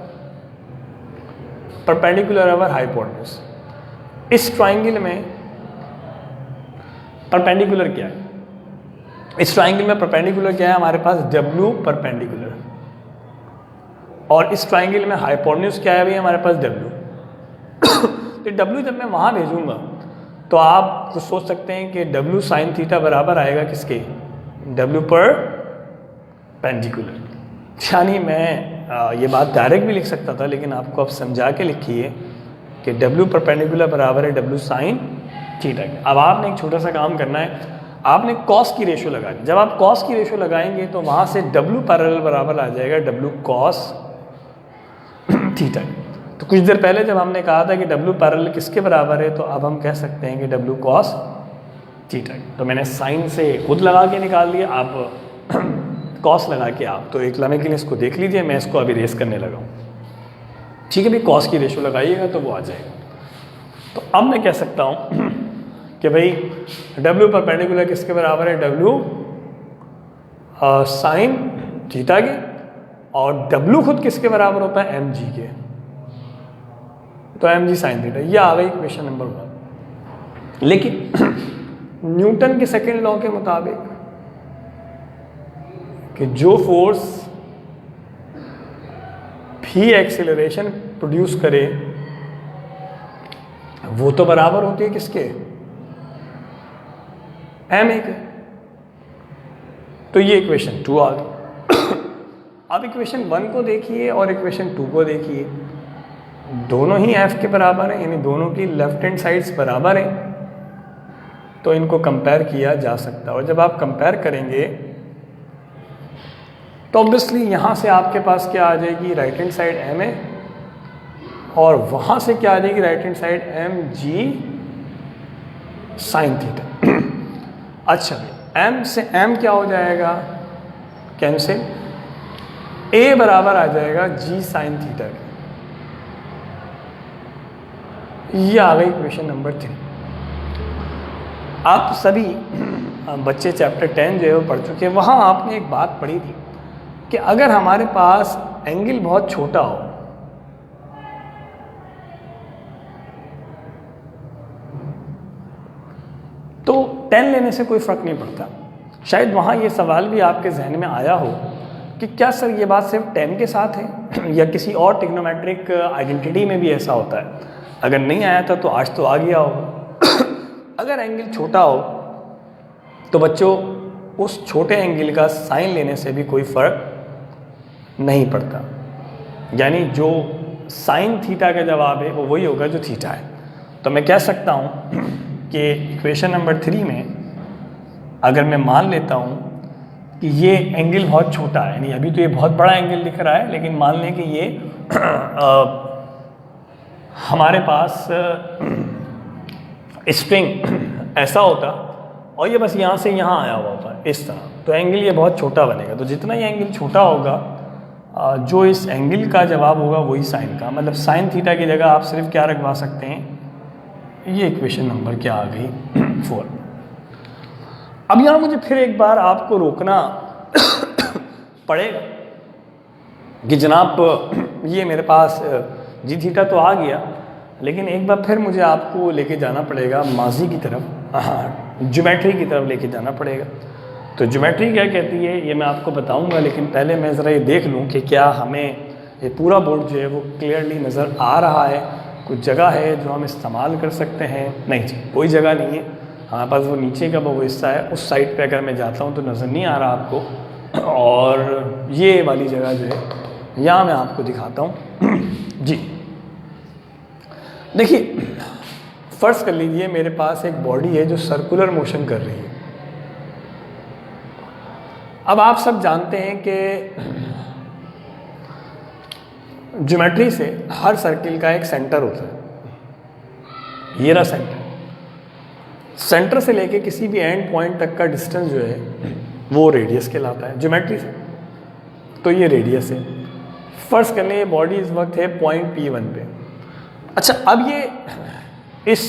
Speaker 1: Perpendicular over hypotenuse. इस ट्रायंगल में परपेंडिकुलर क्या है? इस ट्रायंगल में परपेंडिकुलर क्या है? हमारे पास W परपेंडिकुलर, और इस ट्रायंगल में हाइपोटेन्यूज क्या है भाई? हमारे पास W। तो W जब मैं वहाँ भेजूँगा तो आप कुछ सोच सकते हैं कि W साइन थीटा बराबर आएगा किसके? W पर पेंडिकुलर। यानी मैं ये बात डायरेक्ट भी लिख सकता था, लेकिन आपको अब समझा के लिखिए कि W परपेंडिकुलर बराबर है W साइन थीटा के। अब आपने एक छोटा सा काम करना है, आपने कॉस की रेशो लगानी। जब आप कॉस की रेशो लगाएंगे तो वहाँ से W पैरेलल बराबर आ जाएगा W कॉस थीटा। तो कुछ देर पहले जब हमने कहा था कि W पैरेलल किसके बराबर है, तो अब हम कह सकते हैं कि W कॉस थीटा। तो मैंने साइन से खुद लगा के निकाल दिया, आप कॉस लगा के आप तो एक लम्हे के लिए इसको देख लीजिए। मैं इसको अभी रेस करने लगा हूँ, ठीक है भाई। कॉस की रेशो लगाइएगा तो वो आ जाएगा। तो अब मैं कह सकता हूँ कि भाई W परपेंडिकुलर किसके बराबर है? W साइन थीटा के, और W खुद किसके बराबर होता है? mg के। तो mg साइन थीटा, ये आ गई क्वेश्चन नंबर 1। लेकिन न्यूटन के सेकेंड लॉ के मुताबिक कि जो फोर्स भी एक्सेलरेशन प्रोड्यूस करे वो तो बराबर होती है किसके? ma के। तो ये इक्वेशन 2 आ गई। अब इक्वेशन 1 को देखिए और इक्वेशन 2 को देखिए, दोनों ही f के बराबर है, यानी दोनों की लेफ्ट हैंड साइड्स बराबर है, तो इनको कंपेयर किया जा सकता है। और जब आप कंपेयर करेंगे तो ऑब्वियसली यहाँ से आपके पास क्या आ जाएगी? राइट हैंड साइड m है, और वहाँ से क्या आ जाएगी? Right hand side mg sine theta. अच्छा, m से m क्या हो जाएगा? कैंसिल। a बराबर आ जाएगा g साइन थीटा के। ये आ गई क्वेश्चन नंबर 3। आप सभी बच्चे चैप्टर 10 जो है वो पढ़ चुके हैं। वहाँ आपने एक बात पढ़ी थी कि अगर हमारे पास एंगल बहुत छोटा हो तो 10 लेने से कोई फ़र्क नहीं पड़ता। शायद वहाँ ये सवाल भी आपके जहन में आया हो कि क्या सर ये बात सिर्फ 10 के साथ है या किसी और ट्रिग्नोमेट्रिक आइडेंटिटी में भी ऐसा होता है। अगर नहीं आया था तो आज तो आ गया होगा। अगर एंगल छोटा हो तो बच्चों उस छोटे एंगल का साइन लेने से भी कोई फ़र्क नहीं पड़ता, यानी जो साइन थीटा का जवाब है वो वही होगा जो थीटा है। तो मैं कह सकता हूँ कि इक्वेशन नंबर 3 में अगर मैं मान लेता हूँ कि ये एंगल बहुत छोटा है, यानी अभी तो ये बहुत बड़ा एंगल दिख रहा है, लेकिन मान लें कि ये हमारे पास स्प्रिंग ऐसा होता और ये बस यहाँ से यहाँ आया हुआ होता इस तरह, तो एंगल ये बहुत छोटा बनेगा। तो जितना ये एंगल छोटा होगा जो इस एंगल का जवाब होगा वही साइन का, मतलब साइन थीटा की जगह आप सिर्फ क्या रखवा सकते हैं, ये इक्वेशन नंबर क्या आ गई 4। अब यहाँ मुझे फिर एक बार आपको रोकना पड़ेगा कि जनाब ये मेरे पास जी थीटा तो आ गया, लेकिन एक बार फिर मुझे आपको लेके जाना पड़ेगा माजी की तरफ, ज्योमेट्री की तरफ लेके जाना पड़ेगा। तो ज्योमेट्री क्या कहती है ये मैं आपको बताऊंगा, लेकिन पहले मैं ज़रा ये देख लूँ कि क्या हमें ये पूरा बोर्ड जो है वो क्लियरली नज़र आ रहा है, कुछ जगह है जो हम इस्तेमाल कर सकते हैं। नहीं जी, कोई जगह नहीं है हमारे पास, वो नीचे का वो हिस्सा है, उस साइड पे अगर मैं जाता हूँ तो नज़र नहीं आ रहा आपको, और ये वाली जगह जो है यहाँ मैं आपको दिखाता हूँ जी। देखिए फ़र्ज़ कर लीजिए मेरे पास एक बॉडी है जो सर्कुलर मोशन कर रही है। अब आप सब जानते हैं कि ज्योमेट्री से हर सर्किल का एक सेंटर होता है, ये रहा सेंटर। सेंटर से लेके किसी भी एंड पॉइंट तक का डिस्टेंस जो है वो रेडियस कहलाता है ज्योमेट्री से, तो ये रेडियस है। फ़र्ज़ कर लें ये बॉडी इस वक्त है पॉइंट P1 पे। अच्छा, अब ये इस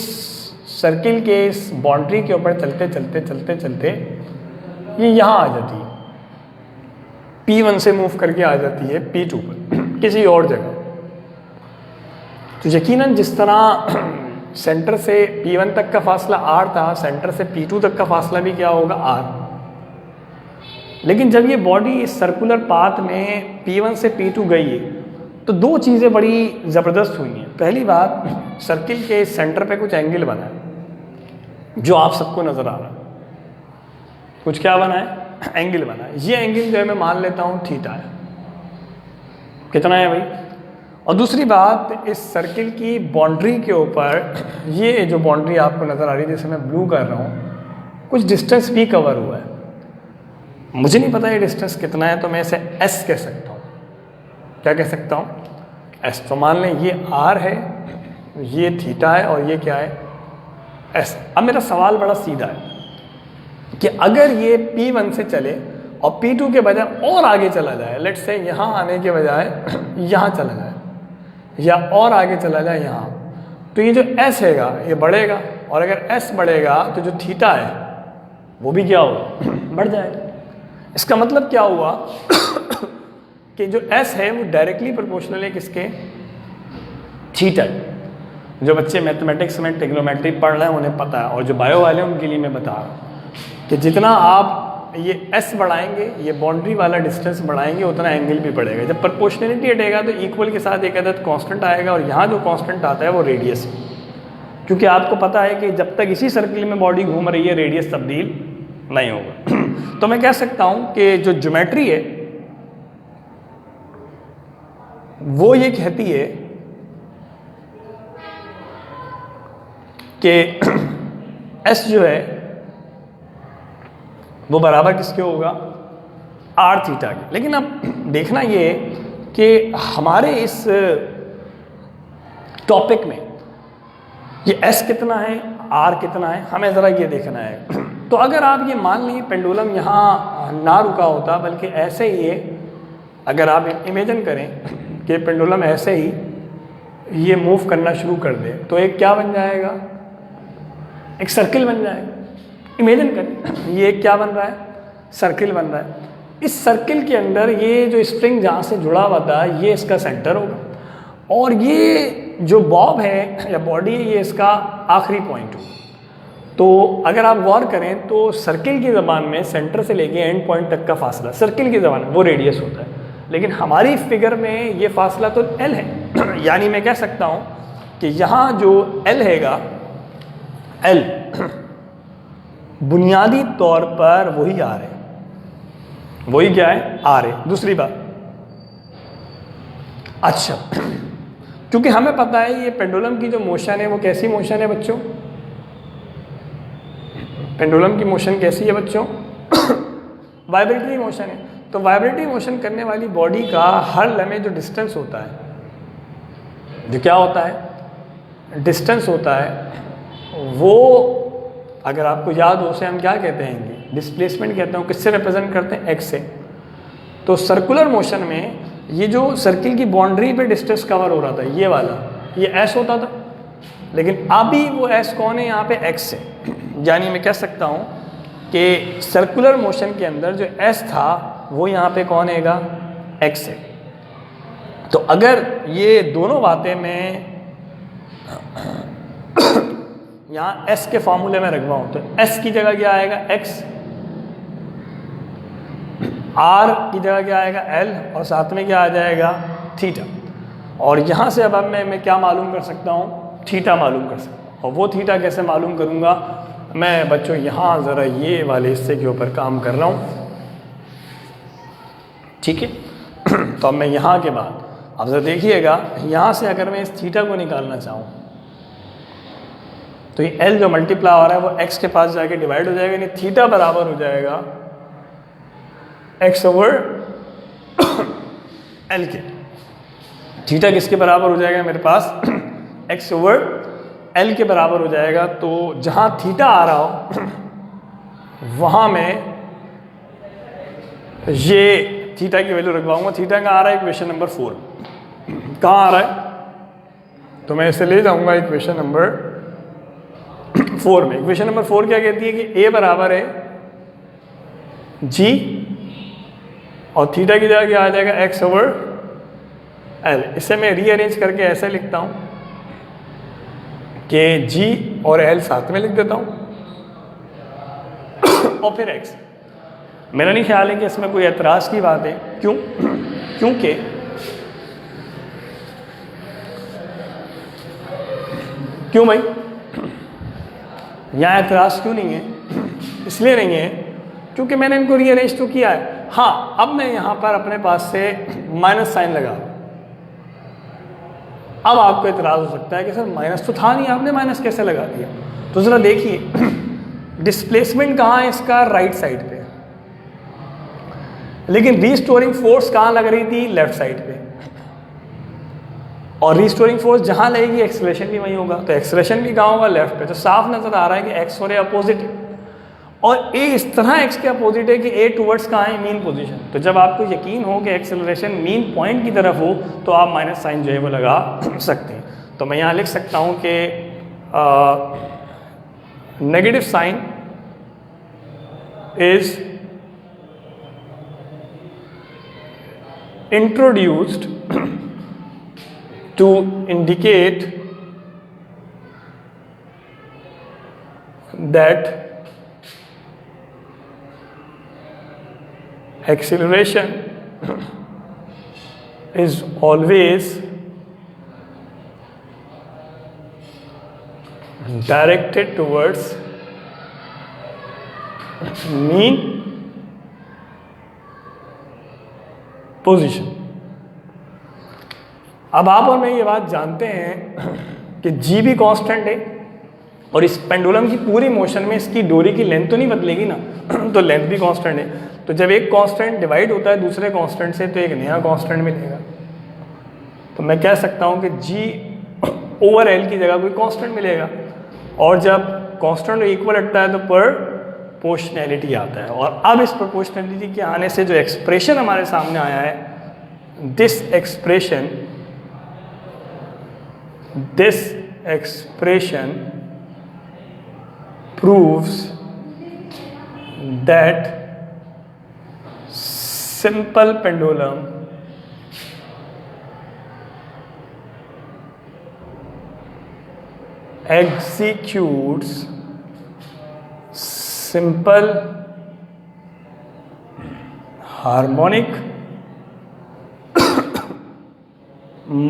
Speaker 1: सर्किल के इस बाउंड्री के ऊपर चलते चलते चलते चलते ये यहाँ आ जाती है, P1 से मूव करके आ जाती है P2 पर किसी और जगह। तो यकीनन जिस तरह सेंटर से P1 तक का फासला R था, सेंटर से P2 तक का फासला भी क्या होगा R। लेकिन जब ये बॉडी इस सर्कुलर पाथ में P1 से P2 गई है तो दो चीज़ें बड़ी ज़बरदस्त हुई हैं। पहली बात, सर्किल के सेंटर पे कुछ एंगल बना है जो आप सबको नज़र आ रहा है। कुछ क्या बना है? एंगल बना है। ये एंगल जो है मैं मान लेता हूँ थीटा है। कितना है भाई? और दूसरी बात, इस सर्किल की बाउंड्री के ऊपर ये जो बाउंड्री आपको नज़र आ रही है जैसे मैं ब्लू कर रहा हूँ, कुछ डिस्टेंस भी कवर हुआ है। मुझे नहीं पता ये डिस्टेंस कितना है, तो मैं इसे S कह सकता हूँ। क्या कह सकता हूँ? S। तो मान लें ये R है, ये थीटा है और ये क्या है? S। अब मेरा सवाल बड़ा सीधा है कि अगर ये P1 से चले और P2 के बजाय और आगे चला जाए, लेट्स से यहाँ आने के बजाय यहाँ चला जाए, या और आगे चला जाए यहाँ, तो ये जो S हैगा ये बढ़ेगा, और अगर S बढ़ेगा तो जो थीटा है वो भी क्या होगा? बढ़ जाएगा। इसका मतलब क्या हुआ कि जो S है वो डायरेक्टली प्रोपोर्शनल है किसके? थीटा। जो बच्चे मैथमेटिक्स में ट्रिग्नोमेट्री पढ़ रहे हैं उन्हें पता है, और जो बायो वाले हैं उनके लिए मैं बता रहा हूँ कि जितना आप ये S बढ़ाएंगे, ये बाउंड्री वाला डिस्टेंस बढ़ाएंगे, उतना एंगल भी बढ़ेगा। जब प्रोपोर्शनलिटी हटेगा तो इक्वल के साथ एक अदद कांस्टेंट आएगा, और यहाँ जो कांस्टेंट आता है वो रेडियस है, क्योंकि आपको पता है कि जब तक इसी सर्किल में बॉडी घूम रही है रेडियस तब्दील नहीं होगा। तो मैं कह सकता हूँ कि जो ज्योमेट्री है वो ये कहती है कि S जो है वो बराबर किसके होगा? R थीटा के। लेकिन अब देखना ये कि हमारे इस टॉपिक में ये S कितना है, R कितना है, हमें ज़रा ये देखना है। तो अगर आप ये मान लीजिए पेंडुलम यहाँ ना रुका होता, बल्कि ऐसे ही है, अगर आप इमेजिन करें कि पेंडुलम ऐसे ही ये मूव करना शुरू कर दे, तो एक क्या बन जाएगा? एक सर्किल बन जाएगा। इमेजिन करें ये क्या बन रहा है? सर्किल बन रहा है। इस सर्किल के अंदर ये जो स्प्रिंग जहाँ से जुड़ा हुआ था ये इसका सेंटर होगा, और ये जो बॉब है या बॉडी है ये इसका आखिरी पॉइंट होगा। तो अगर आप गौर करें तो सर्किल की ज़बान में सेंटर से लेके एंड पॉइंट तक का फासला सर्किल की ज़बान में वो रेडियस होता है, लेकिन हमारी फिगर में ये फासला तो एल है। यानी मैं कह सकता हूँ कि यहाँ जो एल हैगा, एल बुनियादी तौर पर वही आर है, वही क्या है, आर है। दूसरी बात, अच्छा क्योंकि हमें पता है ये पेंडुलम की जो मोशन है वो कैसी मोशन है बच्चों, पेंडुलम की मोशन कैसी है बच्चों, वाइब्रेटरी मोशन है। तो वाइब्रेटरी मोशन करने वाली बॉडी का हर लम्हे जो डिस्टेंस होता है, जो क्या होता है, डिस्टेंस होता है, वो अगर आपको याद हो उसे हम क्या कहते हैं, डिस्प्लेसमेंट कहते हैं। किससे रिप्रेजेंट करते हैं, एक्स से। तो सर्कुलर मोशन में ये जो सर्किल की बाउंड्री पे डिस्टेंस कवर हो रहा था, ये वाला, ये एस होता था, लेकिन अभी वो एस कौन है यहाँ पे, एक्स है। यानी मैं कह सकता हूँ कि सर्कुलर मोशन के अंदर जो एस था वो यहाँ पे कौन हैगा, एक्स है। तो अगर ये दोनों बातें मैं यहाँ एस के फॉर्मूले में रखवाऊँ तो एस की जगह क्या आएगा, एक्स, आर की जगह क्या आएगा, एल, और साथ में क्या आ जाएगा, थीटा। और यहाँ से अब मैं क्या मालूम कर सकता हूँ, थीटा मालूम कर सकता हूँ। और वो थीटा कैसे मालूम करूँगा, मैं बच्चों यहाँ ज़रा ये वाले हिस्से के ऊपर काम कर रहा हूँ, ठीक है। तो अब मैं यहाँ के बाद अब ज़रा देखिएगा, यहाँ से अगर मैं इस थीटा को निकालना चाहूँ तो ये एल जो मल्टीप्लाई हो रहा है वो एक्स के पास जाके डिवाइड हो जाएगा, यानी थीटा बराबर हो जाएगा एक्स ओवर एल के। थीटा किसके बराबर हो जाएगा मेरे पास, एक्स ओवर एल के बराबर हो जाएगा। तो जहाँ थीटा आ रहा हो वहाँ मैं ये थीटा की वैल्यू रखवाऊंगा। थीटा का आ रहा है इक्वेशन नंबर 4, कहाँ आ रहा है, तो मैं इसे ले जाऊंगा इक्वेशन नंबर 4 में। इक्वेशन नंबर 4 क्या कहती है कि ए बराबर है जी, और थीटा की जगह क्या आ जाएगा, एक्स ओवर एल। इसे मैं रीअरेंज करके ऐसे लिखता हूँ कि जी और एल साथ में लिख देता हूँ और फिर एक्स। मेरा नहीं ख्याल है कि इसमें कोई एतराज़ की बात है। क्यों, क्योंकि क्यों भाई, यहाँ एतराज़ क्यों नहीं है, इसलिए नहीं है क्योंकि मैंने इनको रीअरेंज तो किया है। हाँ, अब मैं यहाँ पर अपने पास से माइनस साइन लगा, अब आपको इतराज़ हो सकता है कि सर माइनस तो था नहीं, आपने माइनस कैसे लगा दिया। तो ज़रा देखिए डिस्प्लेसमेंट कहाँ है इसका, राइट साइड पे, लेकिन रीस्टोरिंग फोर्स कहाँ लग रही थी, लेफ्ट साइड पे। और रीस्टोरिंग फोर्स जहाँ लगेगी एक्सेलरेशन भी वहीं होगा, तो एक्सेलरेशन भी कहाँ होगा, लेफ्ट पे। तो साफ नज़र आ रहा है कि एक्स और ए अपोजिट है, और ए इस तरह एक्स के अपोजिट है कि ए टूवर्ड्स कहाँ है, मीन पोजीशन। तो जब आपको यकीन हो कि एक्सेलरेशन मीन पॉइंट की तरफ हो तो आप माइनस साइन जो है वो लगा सकते हैं। तो मैं यहाँ लिख सकता हूँ कि negative sign is introduced to indicate that acceleration is always directed towards mean position. अब आप और मैं ये बात जानते हैं कि जी भी कांस्टेंट है, और इस पेंडुलम की पूरी मोशन में इसकी डोरी की लेंथ तो नहीं बदलेगी ना, तो लेंथ भी कांस्टेंट है। तो जब एक कांस्टेंट डिवाइड होता है दूसरे कांस्टेंट से तो एक नया कांस्टेंट मिलेगा। तो मैं कह सकता हूँ कि जी ओवर एल की जगह कोई कांस्टेंट मिलेगा, और जब कांस्टेंट इक्वल हटता है तो प्रोपोर्शनैलिटी आता है। और अब इस प्रोपोर्शनैलिटी के आने से जो एक्सप्रेशन हमारे सामने आया है, this expression proves that simple pendulum executes simple harmonic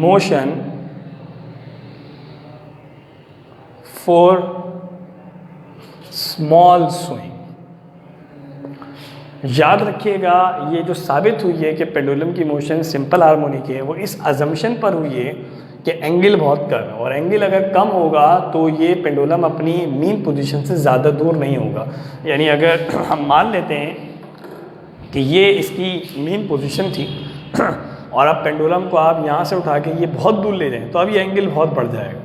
Speaker 1: motion for small swing. याद रखिएगा, ये जो साबित हुई है कि पेंडुलम की मोशन सिंपल हार्मोनिक है, वो इस अजम्पशन पर हुई है कि एंगल बहुत कम है, और एंगल अगर कम होगा तो ये पेंडुलम अपनी मीन पोजीशन से ज़्यादा दूर नहीं होगा। यानी अगर हम मान लेते हैं कि ये इसकी मीन पोजीशन थी और अब पेंडुलम को आप यहाँ से उठा के ये बहुत दूर ले जाएं, तो अब ये एंगल बहुत बढ़ जाएगा।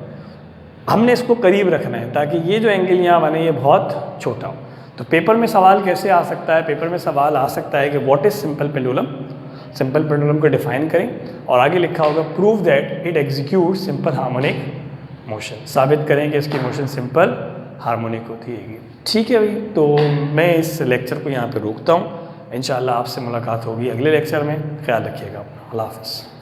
Speaker 1: हमने इसको करीब रखना है ताकि ये जो एंगल यहाँ बने ये बहुत छोटा हो। तो पेपर में सवाल कैसे आ सकता है? पेपर में सवाल आ सकता है कि what is simple pendulum. Simple pendulum को डिफाइन करें और आगे लिखा होगा prove that it execute simple harmonic motion. साबित करें कि इसकी मोशन सिंपल हार्मोनिक होती है। ठीक है भाई, तो मैं इस लेक्चर को यहाँ पे रोकता हूँ। इंशाल्लाह आपसे मुलाकात होगी अगले लेक्चर में। ख्याल रखिएगा अपना। अल्लाह हाफ़िज़।